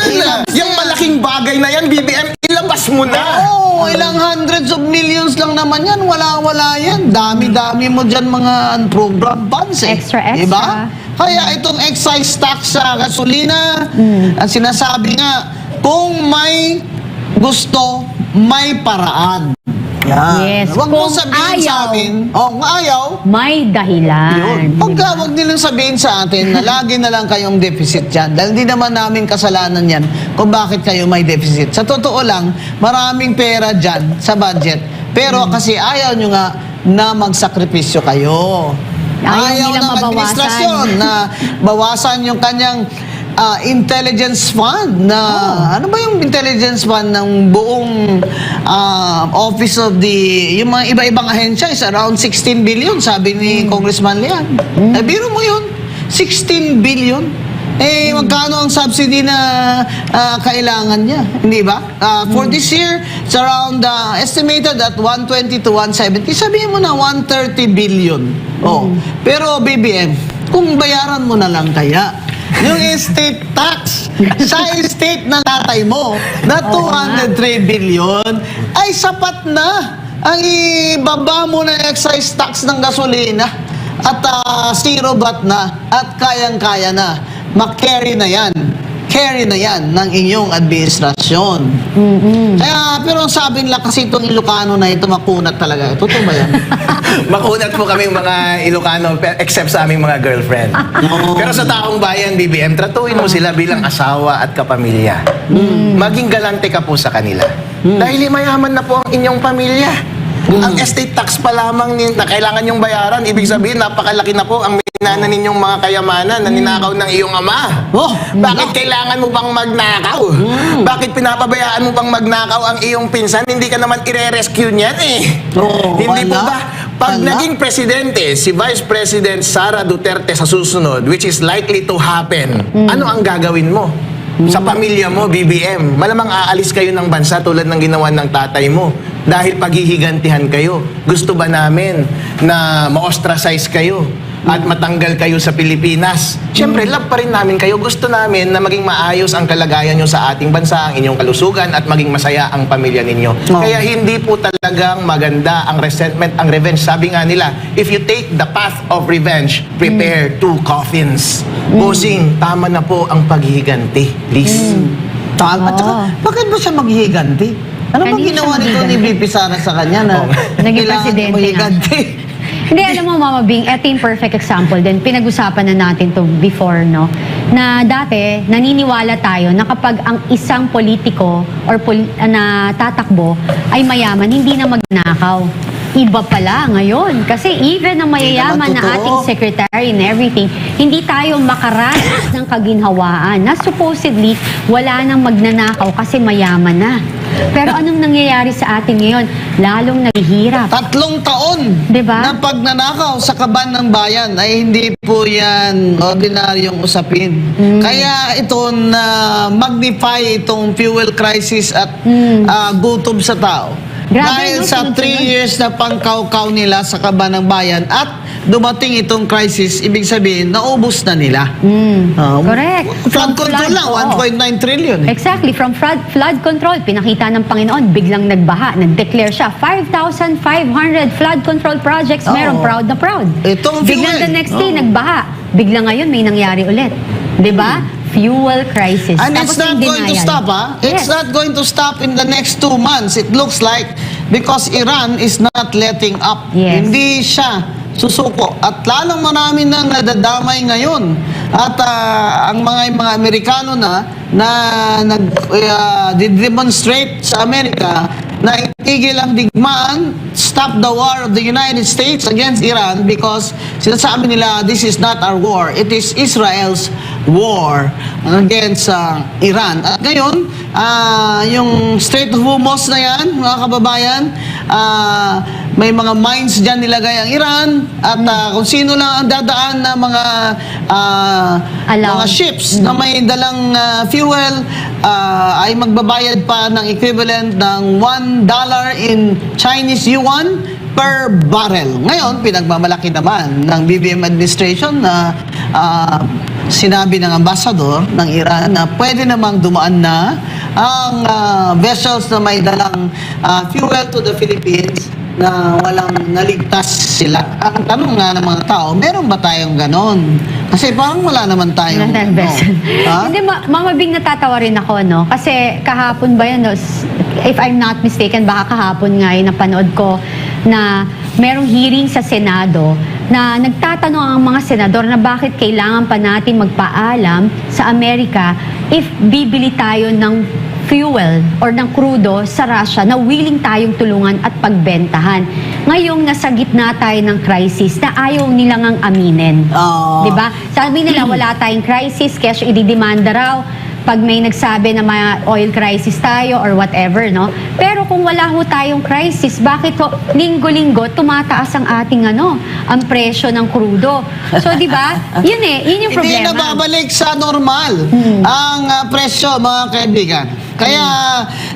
Yung malaking bagay na yan, BBM, ilabas mo na. Oo, ilang hundreds of millions lang naman yan. Wala-wala yan. Dami-dami mo dyan mga unprogrammed funds eh. Extra. Diba? Kaya itong excise tax sa gasolina, ang sinasabi nga, kung may gusto, may paraan. Yan. Yes. Huwag mo Kung sabihin sa ayaw, amin, kung ayaw, may dahilan. yun. Huwag nilang sabihin sa atin na lagi na lang kayong deficit yan. Dahil hindi naman namin kasalanan yan kung bakit kayo may deficit. Sa totoo lang, maraming pera dyan sa budget. Pero kasi ayaw nyo nga na magsakripisyo kayo. Ayaw nilang ng administrasyon na bawasan yung kanyang intelligence fund na ano ba yung intelligence fund ng buong office of the yung mga iba-ibang ahensya is around 16 billion sabi ni Congressman Lian. Biro mo yun, 16 billion. Eh, magkano ang subsidy na kailangan niya? Hindi ba? For this year, it's around estimated at 120 to 170. Sabihin mo na 130 billion. Oh. Pero BBM, kung bayaran mo na lang kaya, yung estate tax sa estate ng tatay mo na 203 billion ay sapat na ang ibaba mo na excise tax ng gasolina at zero VAT na at kayang-kaya na mag-carry na yan. Carry na yan ng inyong administrasyon. Kaya, pero ang sabi nila kasi itong Ilocano na ito makunat talaga. Totoo ba yan? Makunat po kaming mga Ilocano except sa aming mga girlfriend. Pero sa taong bayan, BBM, tratuin mo sila bilang asawa at kapamilya. Maging galante ka po sa kanila. Dahil mayaman na po ang inyong pamilya. Ang estate tax pa lamang na kailangan nyong bayaran, ibig sabihin napakalaki na po ang minana ninyong mga kayamanan na ninakaw ng iyong ama. Bakit kailangan mo bang magnakaw? Bakit pinapabayaan mo bang magnakaw ang iyong pinsan? Hindi ka naman ire-rescue niyan eh. Hindi po ba? Pag naging presidente, si Vice President Sara Duterte sa susunod, which is likely to happen, ano ang gagawin mo? Sa pamilya mo, BBM, malamang aalis kayo ng bansa tulad ng ginawa ng tatay mo. Dahil paghihigantihan kayo. Gusto ba namin na ma-ostracize kayo at matanggal kayo sa Pilipinas? Siyempre, love pa rin namin kayo. Gusto namin na maging maayos ang kalagayan nyo sa ating bansa, ang inyong kalusugan, at maging masaya ang pamilya ninyo. Kaya hindi po talagang maganda ang resentment, ang revenge. Sabi nga nila, if you take the path of revenge, prepare two coffins. Bossing, tama na po ang paghihiganti. Please. Tama. At saka, bakit ba siya maghihiganti? Ano bang ginawa nito ni VP Sara sa kanya na Naging kailangan presidente maghihiganti? Hindi, alam mo, Mama Bing, ito yung perfect example din. Pinag-usapan na natin to before, no? Na dati, naniniwala tayo na kapag ang isang politiko or na tatakbo ay mayaman, hindi na magnakaw. Iba pala ngayon. Kasi even ang mayayaman na ating secretary and everything, hindi tayo makaranas ng kaginhawaan na supposedly wala nang magnanakaw kasi mayaman na. Pero anong nangyayari sa atin ngayon? Lalong naghihirap. 3 taon diba? na pagnanakaw sa kaban ng bayan ay hindi po yan ordinaryong usapin. Kaya ito na magnify itong fuel crisis at gutom sa tao. Dahil sa 3 years na pangkaw-kaw nila sa kaban ng bayan at dumating itong crisis, ibig sabihin, naubos na nila. Correct. Flood control lang, 1.9 trillion. Exactly. From flood control, pinakita ng Panginoon, biglang nagbaha. Nag-declare siya, 5,500 flood control projects. Meron, proud na proud. Biglang the next day, nagbaha. Biglang ngayon, may nangyari ulit. Diba? Fuel crisis. And it's not going to stop, ha? It's not going to stop in the next 2 months. It looks like because Iran is not letting up. Hindi siya susuko. At lalong marami nang nadadamay ngayon. At ang mga Amerikano na nag-demonstrate sa Amerika na itigil ang digmaan, stop the war of the United States against Iran because sinasabi nila, this is not our war. It is Israel's war against Iran. At ngayon, yung Strait of Hormuz na yan, mga kababayan, may mga mines dyan nilagay ang Iran at kung sino lang ang dadaan na mga ships na may dalang fuel ay magbabayad pa ng equivalent ng $1 in Chinese yuan per barrel. Ngayon, pinagmamalaki naman ng BBM administration na sinabi ng ambassador ng Iran na pwede namang dumaan na ang vessels na may dalang fuel to the Philippines na walang naligtas sila. Ang tanong nga ng mga tao, meron ba tayong ganon? Kasi parang wala naman tayong... Hindi, Mama Bing, natatawa rin ako, no? Kasi kahapon ba yan, no? If I'm not mistaken, baka kahapon nga yung napanood ko na merong hearing sa Senado na nagtatanong ang mga senador na bakit kailangan pa natin magpaalam sa Amerika if bibili tayo ng fuel or ng krudo sa Russia na willing tayong tulungan at pagbentahan. Ngayong nasa gitna tayo ng crisis na ayaw nilang ang aminin. Diba? Sabi nila wala tayong crisis, kaya siya ididemanda raw pag may nagsabi na may oil crisis tayo or whatever, no? Pero kung wala ho tayong crisis, bakit ho linggo-linggo tumataas ang ating ang presyo ng krudo? So, di ba? Yun yung problema. Hindi na babalik sa normal ang presyo, mga kaibigan. Kaya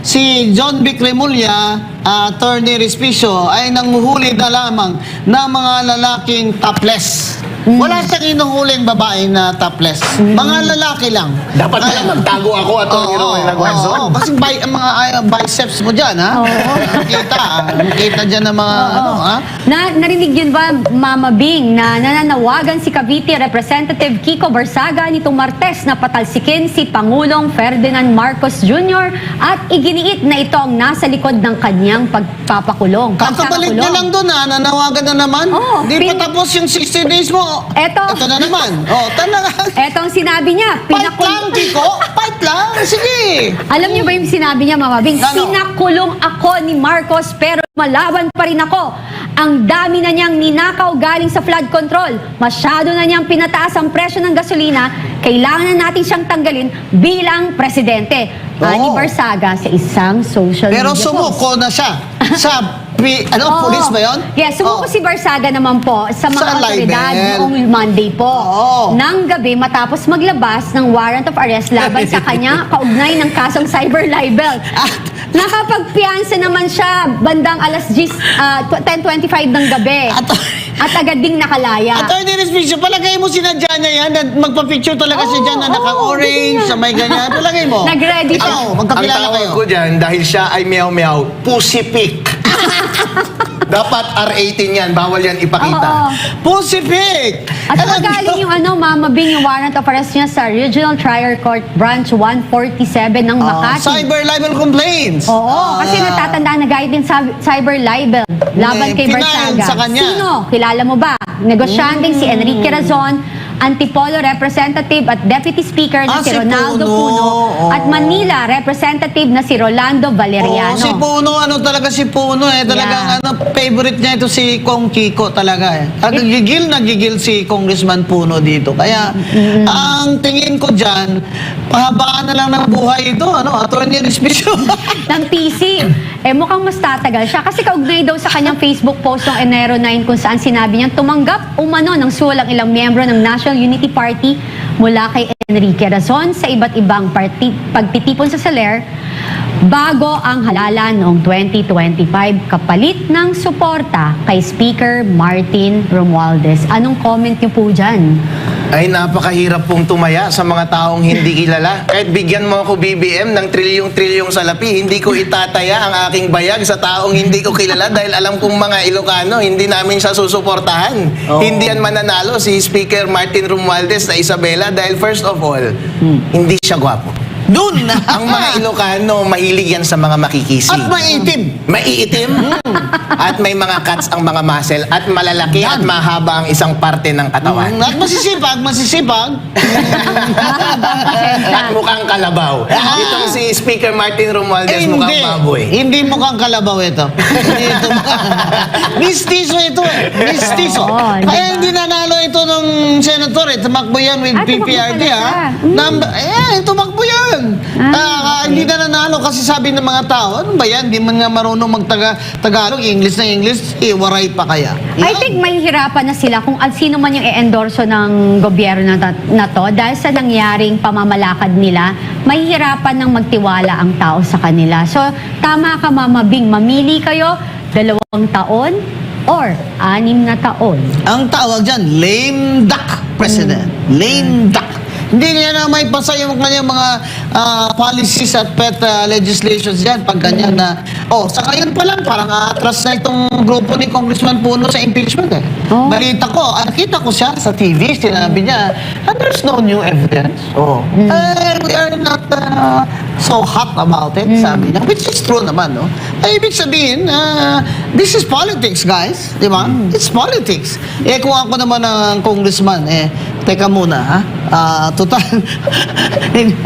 si John Vic Remulla, Attorney Respicio, ay nanguhuli na lamang ng mga lalaking topless. Wala siyang inuhuling babae na topless. Mga lalaki lang. Dapat pala magtago ako at kasi mga biceps mo dyan, ha? Nakita dyan ng mga Narinig yun ba, Mama Bing, na nananawagan si Cavite Representative Kiko Barsaga nitong Martes na patalsikin si Pangulong Ferdinand Marcos Jr. at iginiit na ito ang nasa likod ng kanyang pagpapakulong. Kakabalik na lang doon, nanawagan na naman. Hindi pa tapos yung 60 days mo. Ito na naman. Talaga. Etong sinabi niya. Fight lang, Kiko. Fight lang. Sige. Alam niyo ba yung sinabi niya, Mama Bing? Pinakulong ako ni Marcos pero malaban pa rin ako. Ang dami na niyang ninakaw galing sa flood control. Masyado na niyang pinataas ang presyo ng gasolina. Kailangan na natin siyang tanggalin bilang presidente. Ani Barsaga sa isang social Pero media sumuko na siya sa police ba yun? Yes, sumuko si Barsaga naman po sa mga Sa otoridad libel. noong Monday po. Nang gabi matapos maglabas ng warrant of arrest laban sa kanya kaugnay ng kasong cyber libel. Nakapagpiyansa naman siya bandang alas 10:25 ng gabi. At agad ding nakalaya. Attorney Respicio, palagay mo sinadya niya yan na magpa-picture talaga siya dyan na naka-orange, sa may ganyan. Palagay mo. Nag-ready siya. Magkakilala Ang kayo. tawag ko dyan, dahil siya ay meow-meow, pussy pic. Dapat R18 yan, bawal yan ipakita. Pussy pic! At magaling yung Mama Bing, yung warrant of arrest niya sa Regional Trial Court Branch 147 ng Makati. Cyber libel complaints. Kasi natatandaan na gayet din sa cyber libel laban kay Barsaga. Sa kanya. Sino? Kilala mo ba? Negosyanteng si Enrique Razon, Antipolo Representative at Deputy Speaker na si Ronaldo Puno at Manila Representative na si Rolando Valeriano. Si Puno, talaga si Puno talagang favorite niya ito si Kong Kiko talaga Nagigil si Congressman Puno dito. Kaya ang tingin ko dyan, pahabaan na lang ng buhay ito, Attorney Respicio. ng PC. Mukhang mas tatagal siya. Kasi kaugnay daw sa kanyang Facebook post noong Enero 9 kung saan sinabi niya tumanggap umano ng suwalang ilang miyembro ng National Unity Party mula kay Enrique Razon sa iba't ibang pagtitipon sa Soler bago ang halalan noong 2025 kapalit ng suporta kay Speaker Martin Romualdez. Anong comment niyo po dyan? Ay, napakahirap pong tumaya sa mga taong hindi kilala. Kahit bigyan mo ako BBM ng trilyong-trilyong salapi, hindi ko itataya ang aking bayag sa taong hindi ko kilala dahil alam kong mga Ilocano, hindi namin siya susuportahan. Hindi yan mananalo si Speaker Martin Romualdez na Isabela dahil first of all, hindi siya gwapo. Doon na. Ang mga Ilocano, mahilig yan sa mga makikisi. At maiitim. Maiitim. At may mga cuts ang mga muscle. At malalaki at mahaba ang isang parte ng katawan. At masisipag. At mukhang kalabaw. Itong si Speaker Martin Romualdez mukhang baboy. Hindi mukhang kalabaw ito. Mistiso ito Mistiso. Kaya hindi nanalo ito ng senator Tumakbo yan with PPRD tumakbo yan. Hindi na nanalo kasi sabi ng mga tao, ano ba yan? Hindi man nga marunong mag-Tagalog, English na English, waray pa kaya. I think mahihirapan na sila kung sino man yung i-endorso ng gobyerno na to dahil sa nangyaring pamamalakad nila, mahihirapan ng magtiwala ang tao sa kanila. So, tama ka Mama Bing, mamili kayo 2 taon or 6 na taon. Ang tawag dyan, lame duck president. Lame duck. Hindi niya na may pasa yung kanyang mga policies at pet legislations yan pag ganyan na, sa ngayon pa lang, parang atras na itong grupo ni Congressman Puno sa impeachment eh. Balita ko, nakita ko siya sa TV, sinabi niya, there's no new evidence. We are not so hot about it, sabi niya, which is true naman, no? Ay, ibig sabihin, this is politics, guys, di ba? It's politics. Kung ako naman ang congressman, teka muna, ha? Total,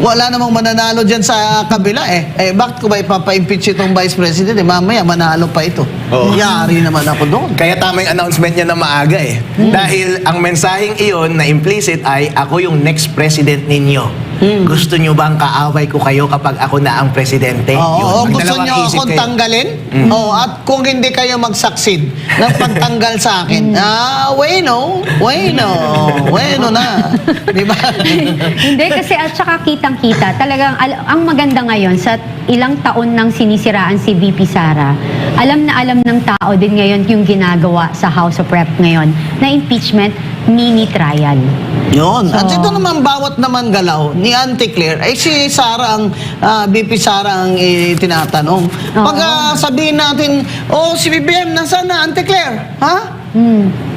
wala namang mananalo dyan sa kabila bakit ko ba ipapa-impeach itong Vice President? Mamaya manalo pa ito. Yari naman ako doon. Kaya tama yung announcement niya na maaga Dahil ang mensaheng iyon na implicit ay ako yung next president ninyo. Gusto nyo bang kaaway ko kayo kapag ako na ang presidente? Oo, Ang gusto dalawang nyo isip akong kayo. tanggalin? At kung hindi kayo mag-succeed ng pagtanggal sa akin, bueno na. Di ba? Hindi, kasi at saka kitang-kita. Talagang, ang maganda ngayon, sa ilang taon nang sinisiraan si VP Sara, alam na alam ng tao din ngayon yung ginagawa sa House of Rep ngayon na impeachment mini trial. Yun. At ito naman, bawat naman galaw ni Auntie Claire, ay si Sara ang, VP Sara ang tinatanong. Pag sabihin natin, si BBM, nasaan na, Auntie Claire? Ha?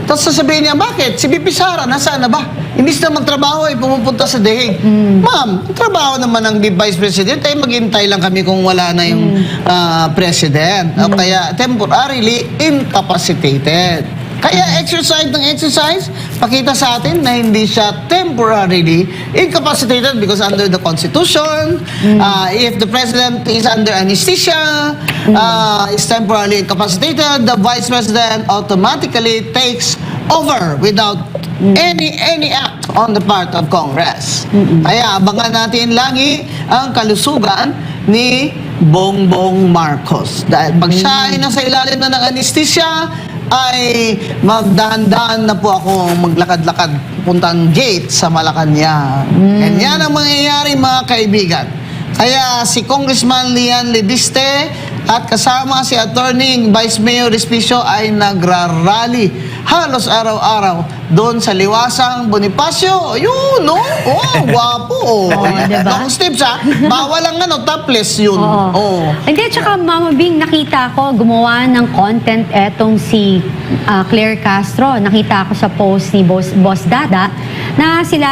Tapos sasabihin niya, bakit? Si VP Sara, nasaan na ba? Imbis na magtrabaho, pumupunta sa deheg. Ma'am, trabaho naman ng Vice President, maghintay lang kami kung wala na yung President. Kaya temporarily incapacitated. Kaya exercise ng exercise, pakita sa atin na hindi siya temporarily incapacitated because under the Constitution, if the President is under anesthesia, is temporarily incapacitated, the Vice President automatically takes over without any act on the part of Congress. Kaya abangan natin lagi ang kalusugan ni Bongbong Marcos. Dahil pag siya ay nasa ilalim na ng anesthesia, ay magdahan-dahan na po ako maglakad-lakad puntang gate sa Malacanang. And yan ang mangyayari, mga kaibigan. Kaya si Congressman Lian Leviste at kasama si Attorney Vice Mayor Respicio ay nagrarally halos araw-araw doon sa Liwasang Bonifacio. Yun, no? Guwapo. Diba? Long steps, ha? Bawal ang topless yun. Hindi, tsaka Mama Bing, nakita ko gumawa ng content etong si Claire Castro. Nakita ko sa post ni Boss Dada na sila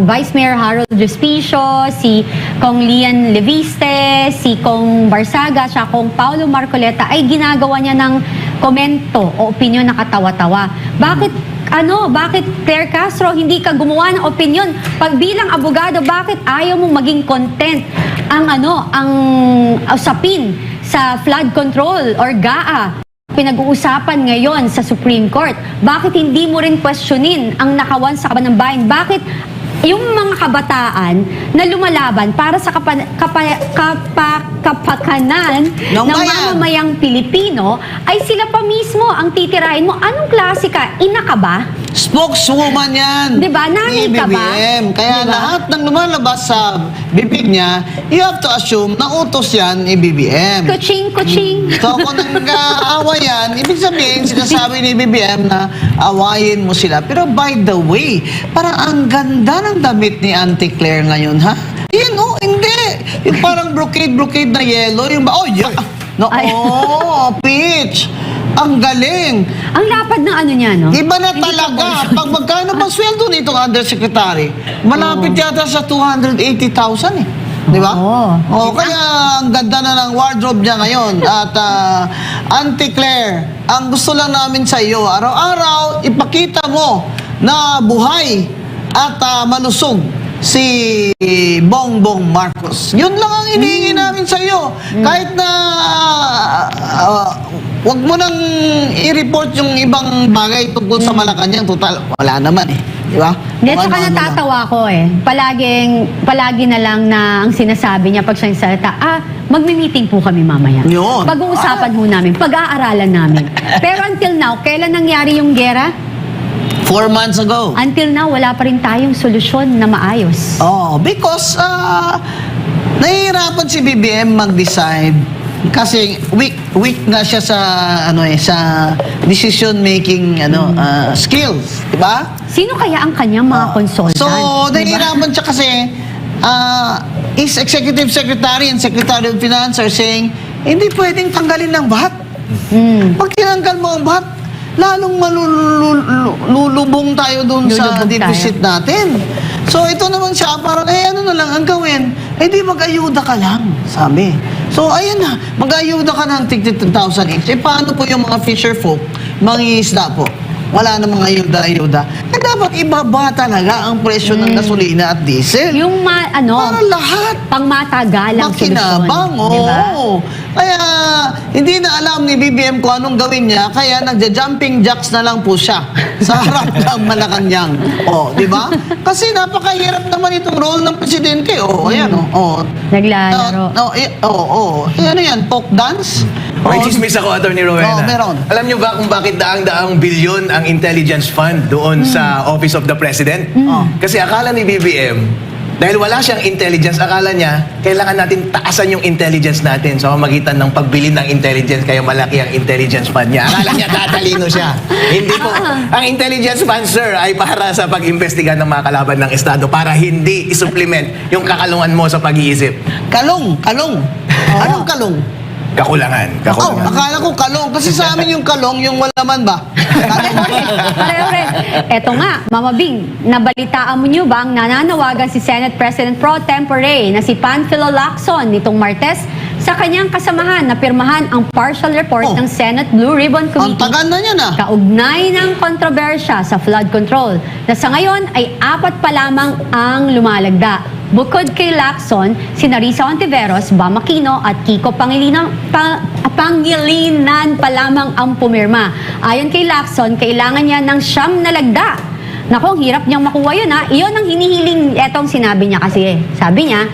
Vice Mayor Harold Respicio, si Kong Lian Leviste, si Kong Barsaga, tsaka Kong Paulo Marcoleta ay ginagawa niya ng komento o opinion na katawa-tawa. Bakit Claire Castro, hindi ka gumawa ng opinion? Pag bilang abogado, bakit ayaw mong maging content ang usapin sa flood control or GAA? Pinag-uusapan ngayon sa Supreme Court. Bakit hindi mo rin questionin ang nakawan sa kaban ng bayan? Bakit yung mga kabataan na lumalaban para sa kapakanan ng mamamayang Pilipino ay sila pa mismo ang titirahin mo. Anong klase ka? Ina ka ba? Spokeswoman yan. Diba? Nanay ka ba? Kaya lahat ng lumalabas sa bibig niya, you have to assume na utos yan ni BBM. Kuching. So kung nag-aawa yan, ibig sabihin, sinasabi ni BBM na awayin mo sila. Pero by the way, parang ang ganda ng damit ni Auntie Claire ngayon, ha? Yan, hindi. Yung parang brocade na yellow. Peach. Ang galing. Ang lapad ng niya, no? Iba na talaga. Pag magkano bang sweldo nitong undersecretary? Malapit yata sa 280,000 Di ba? Kaya ang ganda na ng wardrobe niya ngayon. At Auntie Claire, ang gusto lang namin sa iyo, araw-araw, ipakita mo na buhay at malusog si Bongbong Marcos. Yun lang ang hinihingi namin sa iyo. Kahit na wag mo nang i-report yung ibang bagay tungkol sa Malacanang. Total, wala naman Di ba? Hindi, tsaka natatawa ko palagi na lang na ang sinasabi niya pag siya nagsalita, magmi-meeting po kami mamaya. Yun. Pag-uusapan ho namin, pag-aaralan namin. Pero until now, kailan nangyari yung gera? 4 months ago. Until now, wala pa rin tayong solusyon na maayos. Because nahihirapan si BBM mag-decide Kasi weak na siya sa sa decision making skills, 'di ba? Sino kaya ang kanyang mga consultant? So, Diba? nahihirapan siya kasi is Executive Secretary and Secretary of Finance are saying, hindi pwedeng tanggalin ng VAT. Pag tinanggal mo ang VAT, lalong malulubong tayo dun sa deficit natin. So, ito naman siya, parang, ano na lang ang gawin? Di mag-ayuda ka lang, sabi. So, ayan na, mag-ayuda ka ng 10,000 each. Paano po yung mga fisher folk, mangingisda po? Wala namang ayuda-ayuda. Dapat ibaba talaga ang presyo ng gasolina at diesel. Yung para lahat. Pangmatagalang makinabang, solusyon. Diba? Kaya, hindi na alam ni BBM kung anong gawin niya, kaya nagja-jumping jacks na lang po siya sa harap ng Malacanang. Di ba? Kasi napakahirap naman itong role ng presidente. Ayan, Naglalaro. Ano yan, folk dance? May chismis ako, Atty. Rowena. Meron. Alam niyo ba kung bakit daang-daang bilyon ang intelligence fund doon sa Office of the President? Kasi akala ni BBM, dahil wala siyang intelligence, akala niya, kailangan natin taasan yung intelligence natin sa pamamagitan ng pagbili ng intelligence, kaya malaki ang intelligence fund niya. Akala niya tatalino siya. Hindi po. Ang intelligence fund, sir, ay para sa pag-imbestiga ng mga kalaban ng Estado para hindi isupplement yung kakalungan mo sa pag-iisip. Kalong. Anong kalong? Kakulangan. Akala ko kalong. Kasi sa amin yung kalong, yung walaman ba? Pareho rin. Eto nga, Mama Bing, nabalitaan mo niyo ba ang nananawagan si Senate President Pro Tempore na si Panfilo Lacson nitong Martes sa kanyang kasamahan na pirmahan ang partial report ng Senate Blue Ribbon Committee. Ang tagal na niya na. Kaugnay ng kontrobersya sa flood control na sa ngayon ay 4 pa lamang ang lumalagda. Bukod kay Lacson, si Narisa Ontiveros, Bam Aquino at Kiko Pangilinan pa lamang ang pumirma. Ayon kay Lacson, kailangan niya ng 9 na lagda. Naku, ang hirap niyang makuha yun ha. Iyon ang hinihiling, etong sinabi niya kasi. Sabi niya,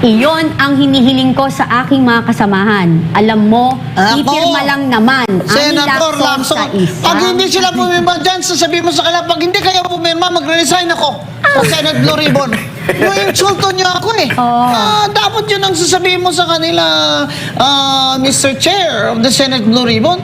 iyon ang hinihiling ko sa aking mga kasamahan. Alam mo, ipirma lang naman ang Senator Lacson, sa isa. pag hindi sila pumirma dyan, sasabihin mo sa kanila, pag hindi kayo pumirma, magre-resign ako sa Senate Blue Ribbon. Insulto niyo ako dapat yun ang sasabihin mo sa kanila, Mr. Chair of the Senate Blue Ribbon.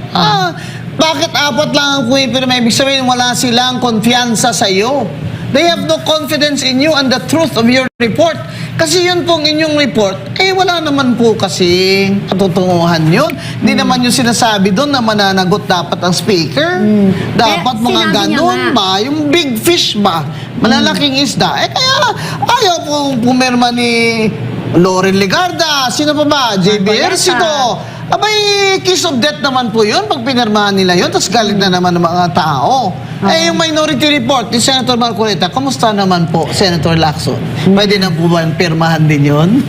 Bakit 4 lang ang pumipirma? Ibig sabihin, wala silang konfiansa sa iyo. They have no confidence in you and the truth of your report. Kasi yun pong inyong report, wala naman po kasi katotohanan yun. Hindi naman yung sinasabi doon na mananagot dapat ang speaker. Dapat mga ganun ba? Yung big fish ba? Malalaking isda. Kaya ayaw pong pumirma ni Loren Legarda. Sino pa ba? JB Ercito. Abay, kiss of death naman po yun pag pinirmahan nila yun, tapos galit na naman ng mga tao. Yung minority report ni Senator Marcoleta, kamusta naman po, Senator Lacson? Pwede na po ba yung pirmahan din yun?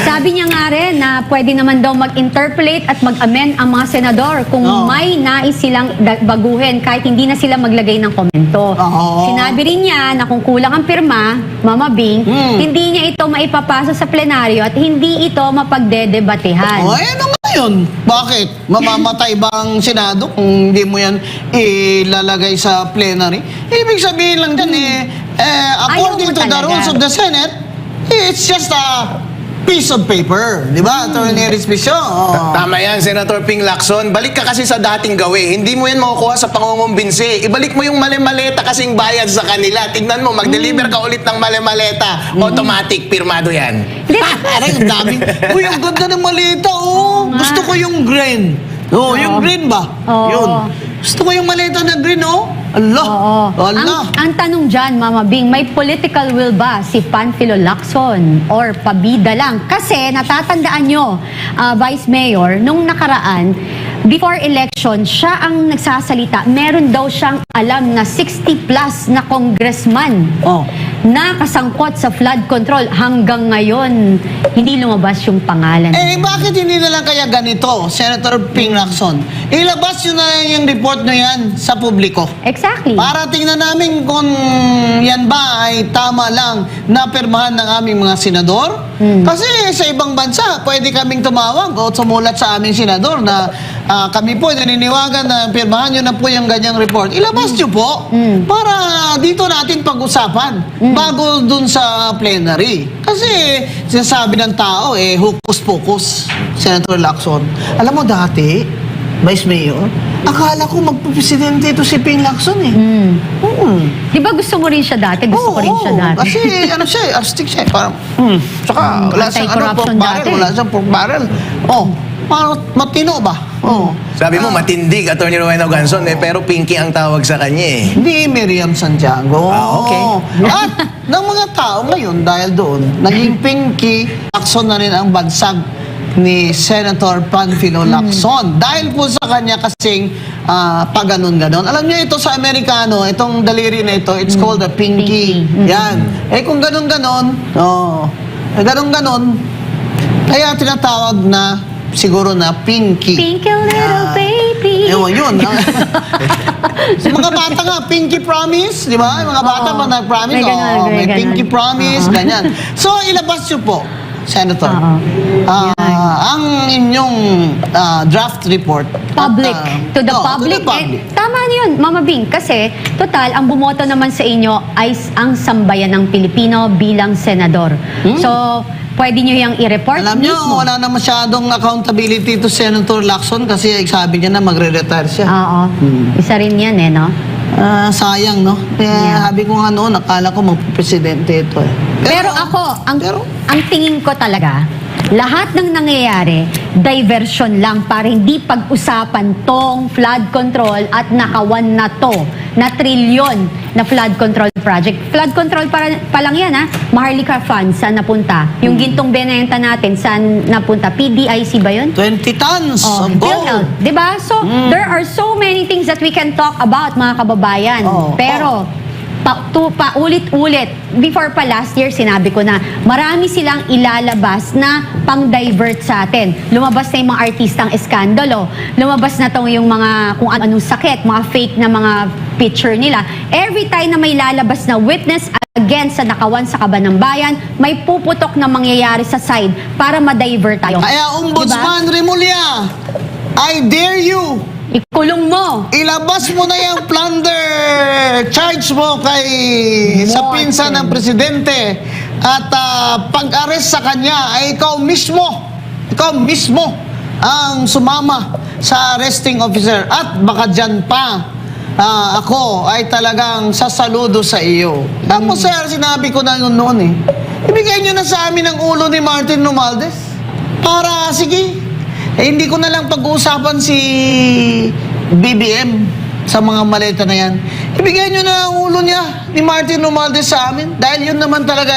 Sabi niya nga rin na pwede naman daw mag-interpolate at mag-amend ang mga senador kung may nais silang baguhin kahit hindi na sila maglagay ng komento. Sinabi rin niya na kung kulang ang pirma, Mama Bing, hindi niya ito maipapasa sa plenaryo at hindi ito mapagdedebatehan. Ano ngayon? Bakit? Mamamatay ba ang Senado kung hindi mo yan ilalagay sa plenary? Ibig sabihin lang dyan according to the rules of the Senate, it's just a piece of paper. Di ba? Attorney Respicio. Tama yan, Senator Ping Lacson. Balik ka kasi sa dating gawi. Hindi mo yan makukuha sa pangungumbinsi. Ibalik mo yung mali-maleta kasing bayad sa kanila. Tignan mo, mag-deliver ka ulit ng mali-maleta. Automatic, pirmado yan. Aray, ang dami. Uy, ang ganda ng malita, Gusto ko yung green. Yung green ba? Yun. Gusto ko yung malita na green, Allah. Ang tanong dyan, Mama Bing, may political will ba si Panfilo Lacson or pabida lang? Kasi natatandaan nyo, Vice Mayor, nung nakaraan, before election, siya ang nagsasalita. Meron daw siyang alam na 60 plus na congressman na kasangkot sa flood control. Hanggang ngayon, hindi lumabas yung pangalan. Bakit hindi na lang kaya ganito, Senator Ping Lacson? ilabas nyo na yung report na yan sa publiko. Exactly. Para tingnan namin kung yan ba ay tama lang na pirmahan ng aming mga senador. Kasi sa ibang bansa, pwede kaming tumawag o sumulat sa aming senador na kami po naniniwagan na pirmahan nyo na po yung ganyang report. Ilabas nyo po para dito natin pag-usapan bago dun sa plenary. Kasi sinasabi ng tao, hukus-pukus, Senator Lacson. Alam mo dati, Vice Mayor, akala ko magpapresidente ito si Ping Lacson eh. Di ba gusto mo rin siya dati? Gusto ko rin siya dati. Kasi ano siya, artistic siya. Parang, saka wala siyang pork barrel. Wala siyang pork barrel. Parang matino ba? Sabi mo, matindig, Atty. Rowena Ganson, pero Pinky ang tawag sa kanya eh. Hindi, Miriam Santiago. Okay. At ng mga tao ngayon, dahil doon, naging Pinky Lacson na rin ang bansag ni Senator Panfilo Lacson. Dahil po sa kanya kasing pag-ganon-ganon. Alam niyo ito sa Amerikano, itong daliri na ito, it's called a pinky. Yan. Kung ganon-ganon, ganon-ganon, kaya tinatawag na siguro na pinky. Pinky little baby. Ewan yun. Sa mga bata nga, pinky promise, di ba? Yung mga bata pa nag-promise, may pinky promise, ganyan. So, ilabas nyo po, Senator, ang inyong draft report. Public. To the public. Tama yun, Mama Bing. Kasi, total, ang bumoto naman sa inyo ay ang sambayan ng Pilipino bilang senador. So, pwede nyo yung i-report Alam nyo, mismo. wala na masyadong accountability to Senator Lacson kasi sabi niya na magre-retire siya. Oo. Isa rin yan no? Sayang, no? Sabi ko nga noon, akala ko magpresidente ito eh. Pero ako, ang tingin ko talaga, lahat ng nangyayari, diversion lang para hindi pag-usapan tong flood control at nakawan na to, na trilyon na flood control project. Flood control pa lang yan, Maharlika Fund, saan napunta? Yung gintong benenta natin, saan napunta? PDIC ba yun? 20 tons of gold. Diba? So, there are so many things that we can talk about, mga kababayan. Pero, paulit-ulit. Before pa last year, sinabi ko na marami silang ilalabas na pang-divert sa atin. Lumabas na yung mga artistang eskandalo. Lumabas na yung mga kung anong sakit, mga fake na mga picture nila. Every time na may lalabas na witness against sa nakawan sa Kaban ng Bayan, may puputok na mangyayari sa side para ma-divert tayo. Kaya Ombudsman Remulla, I dare you! Ikulong mo. Ilabas mo na yung plunder charge mo sa pinsan ng presidente at pag-arrest sa kanya ay ikaw mismo ang sumama sa arresting officer at baka dyan pa ako ay talagang sasaludo sa iyo. Tapos sir, sinabi ko na yun noon ibigay nyo na sa amin ang ulo ni Martin Romualdez para sige hindi ko na lang pag-uusapan si BBM sa mga maleta na yan. Ibigay nyo na ang ulo niya ni Martin Romualdez sa amin dahil yun naman talaga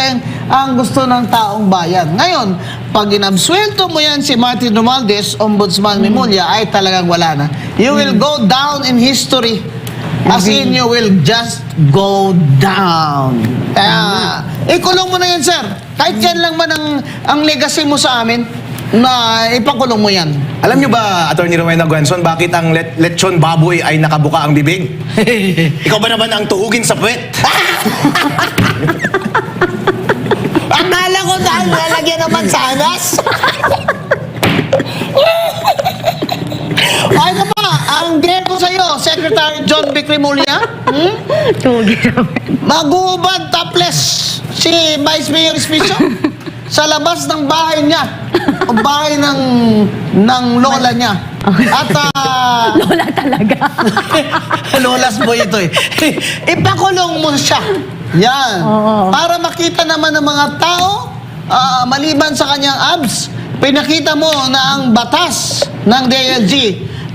ang gusto ng taong bayan. Ngayon, pag inabsuelto mo yan si Martin Romualdez, Ombudsman Remulla, ay talagang wala na. You will go down in history. As in, you will just go down. Kaya, ikulong mo na yan, sir. Kahit yan lang man ang legacy mo sa amin, na ipakulong mo yan. Alam nyo ba, Atty. Rowena Ganson, bakit ang lechon baboy ay nakabuka ang bibig? Ikaw ba naman ang tuhugin sa puwet? Akala ko dahil lalagyan naman sa anas. Ay na ba, ang grade ko sa'yo, Secretary John Vic Remulla, mag-uubad topless si Vice Mayor Espicio sa labas ng bahay niya o bahay ng lola niya. At lola talaga. Lolas boy ito ipakulong mo siya. Yan. Para makita naman ng mga tao, maliban sa kanyang abs, pinakita mo na ang batas ng DILG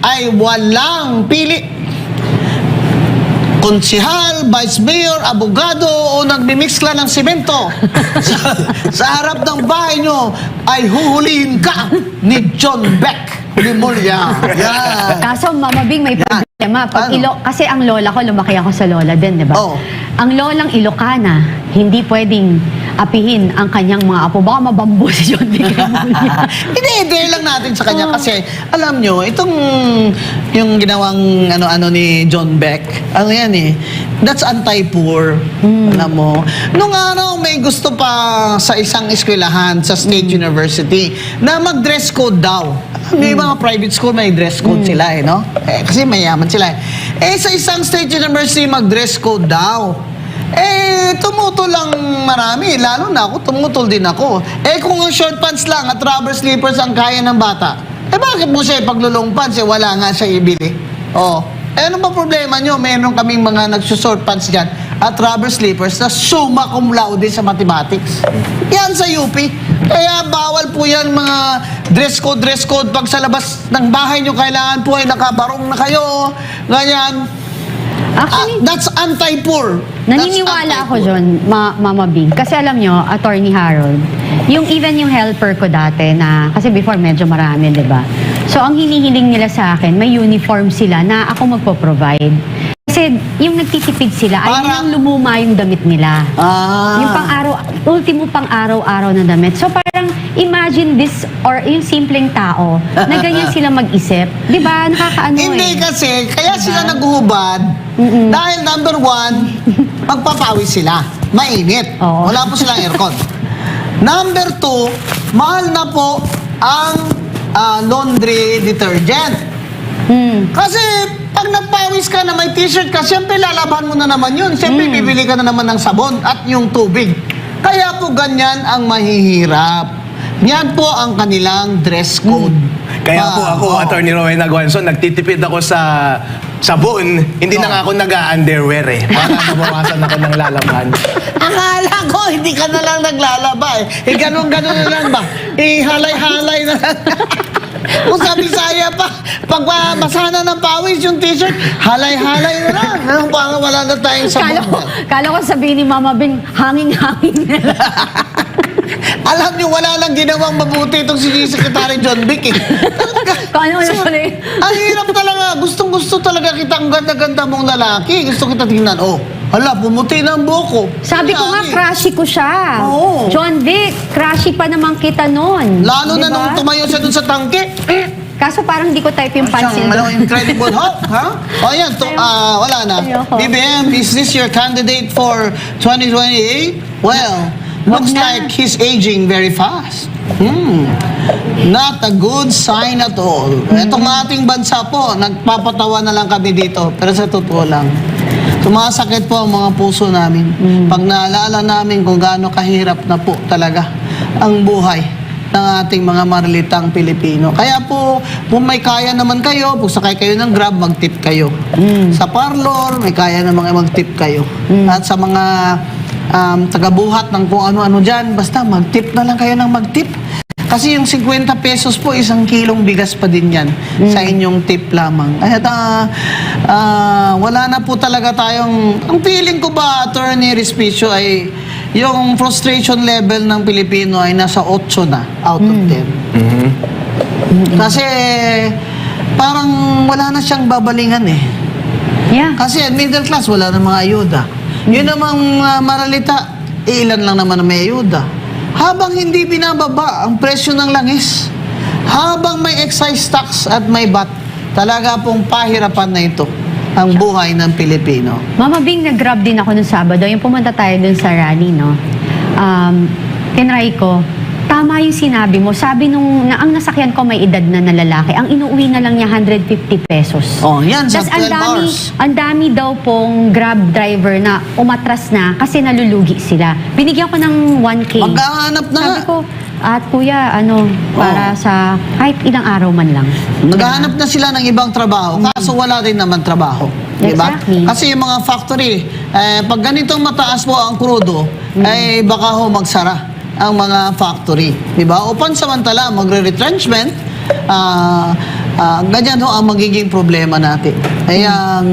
ay walang pili. Konsihal, vice mayor, abogado o nagmimix lang ng simento sa harap ng bahay nyo ay huhulihin ka ni John Beck Remulla. Yeah. Kaso Mama Bing may problema. Kasi ang lola ko, lumaki ako sa lola din, di ba? Ang lolang Ilocana, hindi pwedeng apihin ang kanyang mga apo. Baka mabambo si John Vic Remulla. Hindi, dare lang natin sa kanya kasi alam nyo, itong yung ginawang ano ni John Beck, ano yan eh, that's anti-poor. Alam mo, nung araw may gusto pa sa isang eskwelahan sa State University na mag-dress code daw. May mga private school may dress code sila eh, no? Eh, kasi mayaman sila eh. Sa isang State University mag-dress code daw. Tumutol lang marami. Lalo na ako, tumutol din ako. Kung ang short pants lang at rubber slippers ang kaya ng bata, bakit mo siya ipaglulong pants? Wala nga siya ibili. Ano ba problema nyo? Meron kaming mga nagsushort pants dyan at rubber slippers na summa cum laude sa mathematics. Yan sa UP. Kaya bawal po yan mga dress code. Pag sa labas ng bahay nyo, kailangan po ay nakabarong na kayo. Ganyan. Actually, that's anti-poor. Naniniwala ako dyan, Mama Bing. Kasi alam nyo, Attorney Harold, even yung helper ko dati na, kasi before medyo marami, di ba? So, ang hinihiling nila sa akin, may uniform sila na ako magpo-provide. Kasi yung nagtitipid sila, ay nilang lumuma yung damit nila. Yung ultimo pang araw-araw na damit. So, parang imagine this, or yung simpleng tao, na ganyan sila mag-isip. Di ba? Nakakaano Hindi kasi, kaya sila naguhubad. Dahil number one, magpapawis sila. Mainit. Wala po silang aircon. Number two, mahal na po ang laundry detergent. Kasi pag nagpawis ka na may t-shirt ka, siyempre lalaban mo na naman yun. Siyempre bibili ka na naman ng sabon at yung tubig. Kaya po ganyan ang mahihirap. Yan po ang kanilang dress code. Kaya po ako, Attorney Rowena Guanzon, nagtitipid ako sa sabon. Hindi na nga ako nag-underwear eh. Para mabawasan ako ng lalaban. Akala ko, hindi ka na lang naglalaba eh. Ganun-ganun na lang ba? Halay-halay na lang. Kung sa Bisaya pa, pag masana ng pawis yung t-shirt, halay-halay na lang. Wala na tayong sabon. Kala ko sabihin ni Mama Bing, hanging-hanging na lang. Alam niyo, wala lang ginawang mabuti itong si Secretary John Vic eh. Ang hirap talaga. Gustong-gusto talaga kita ang ganda-ganda mong lalaki. Gusto kita tingnan. Hala, pumuti na ang buhok. Sabi ko nga, crushy ko siya. John Vic, crushy pa naman kita noon. Lalo na nung tumayo siya dun sa tangke. Kaso parang di ko type yung pansin. Incredible Hulk, ha? Yan, wala na. BBM, is this your candidate for 2028? Well, looks like he's aging very fast. Not a good sign at all. Itong ating bansa po, nagpapatawa na lang kami dito. Pero sa totoo lang, sumasakit po ang mga puso namin. Pag naalala namin kung gaano kahirap na po talaga ang buhay ng ating mga maralitang Pilipino. Kaya po, kung may kaya naman kayo, kung sakay kayo ng Grab, mag-tip kayo. Sa parlor, may kaya naman mag-tip kayo. At sa mga tagabuhat ng kung ano-ano dyan, basta mag-tip na lang kayo ng mag-tip. Kasi yung 50 pesos po, 1 kilong bigas pa din yan sa inyong tip lamang. At wala na po talaga tayong... Ang feeling ko ba, Attorney Respicio, ay yung frustration level ng Pilipino ay nasa 8 na out of 10. Kasi parang wala na siyang babalingan eh. Kasi middle class, wala na mga ayuda. Yun namang maralita, ilan lang naman na may ayuda. Habang hindi binababa ang presyo ng langis, habang may excise tax at may VAT, talaga pong pahirapan na ito ang buhay ng Pilipino. Mama Bing, nag-grab din ako nung Sabado. Yung pumunta tayo dun sa rally, no? Tinry ko. Tama yung sinabi mo. Sabi nung ang nasakyan ko may edad na lalaki, ang inuuwi na lang niya 150 pesos. Yan sa 12 hours. Ang dami daw pong Grab driver na umatras na kasi nalulugi sila. Binigyan ko ng 1K. Maghahanap na. Sabi ko, at kuya, para sa kahit ilang araw man lang. Naghahanap na sila ng ibang trabaho, kaso wala rin naman trabaho. Diba? Exactly. Kasi yung mga factory, pag ganitong mataas po ang krudo, ay baka ho magsara ang mga factory. Diba? O pansamantala, magre-retrenchment, ganyan ho ang magiging problema natin. Kaya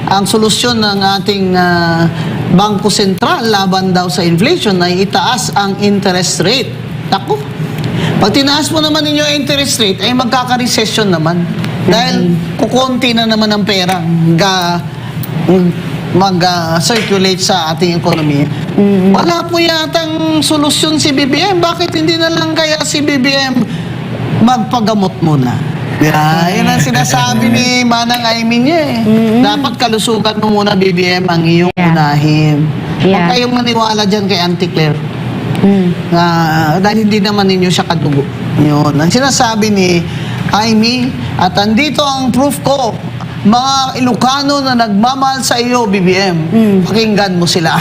ang solusyon ng ating Bangko Sentral laban daw sa inflation ay itaas ang interest rate. Naku, pag tinaas mo naman ninyo interest rate, ay magkaka-recession naman. Dahil kukunti na naman ang pera. mag-circulate sa ating ekonomiya. Wala po yatang solusyon si BBM. Bakit hindi na lang kaya si BBM magpagamot muna? Yan ang sinasabi ni Manang Aimee niya eh. Dapat kalusugan mo muna, BBM, ang iyong unahin. Huwag kayong maniwala dyan kay Auntie Claire. Dahil hindi naman ninyo siya kadugo. Yun. Ang sinasabi ni Aimee, at andito ang proof ko, mga Ilocano na nagmamahal sa iyo, BBM. Pakinggan mo sila.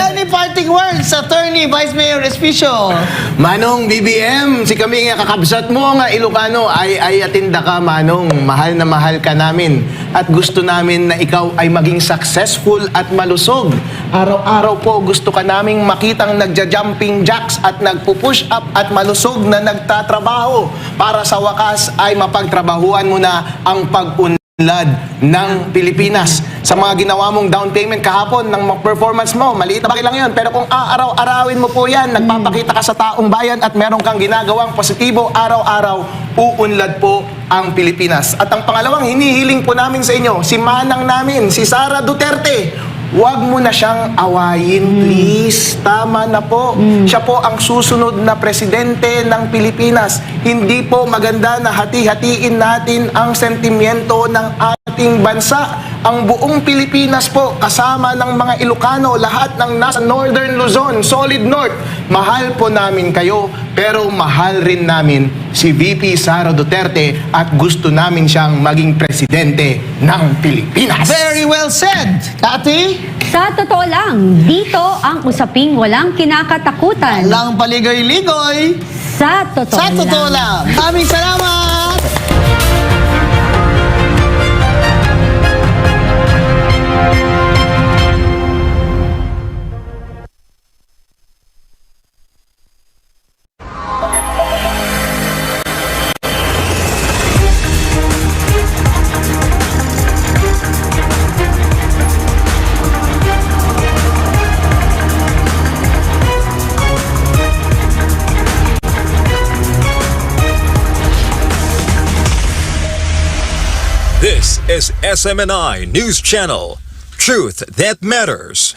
Any parting words, Attorney Vice Mayor Respicio? Manong BBM, si kami nga kakabsat mo nga Ilocano ay atinda ka, Manong. Mahal na mahal ka namin. At gusto namin na ikaw ay maging successful at malusog. Araw-araw po gusto ka naming makitang nagja-jumping jacks at nagpo-push up at malusog na nagtatrabaho para sa wakas ay mapagtrabahuan mo na ang pag-unlad ng Pilipinas. Sa mga ginawa mong down payment kahapon ng performance mo, maliit na bagay lang yun. Pero kung aaraw-arawin mo po yan, nagpapakita ka sa taong bayan at meron kang ginagawang positibo araw-araw, uunlad po ang Pilipinas. At ang pangalawang hinihiling po namin sa inyo, si Manang namin, si Sara Duterte, huwag mo na siyang awayin, please. Tama na po. Siya po ang susunod na presidente ng Pilipinas. Hindi po maganda na hati-hatiin natin ang sentimiento ng ating bansa. Ang buong Pilipinas po, kasama ng mga Ilocano, lahat ng nasa Northern Luzon, Solid North, mahal po namin kayo, pero mahal rin namin si VP Sara Duterte at gusto namin siyang maging presidente ng Pilipinas. Very well said. Kati? Sa totoo lang, dito ang usaping walang kinakatakutan. Walang paligoy-ligoy. Sa totoo lang. Maraming salamat! This is SMNI News Channel. Truth that matters.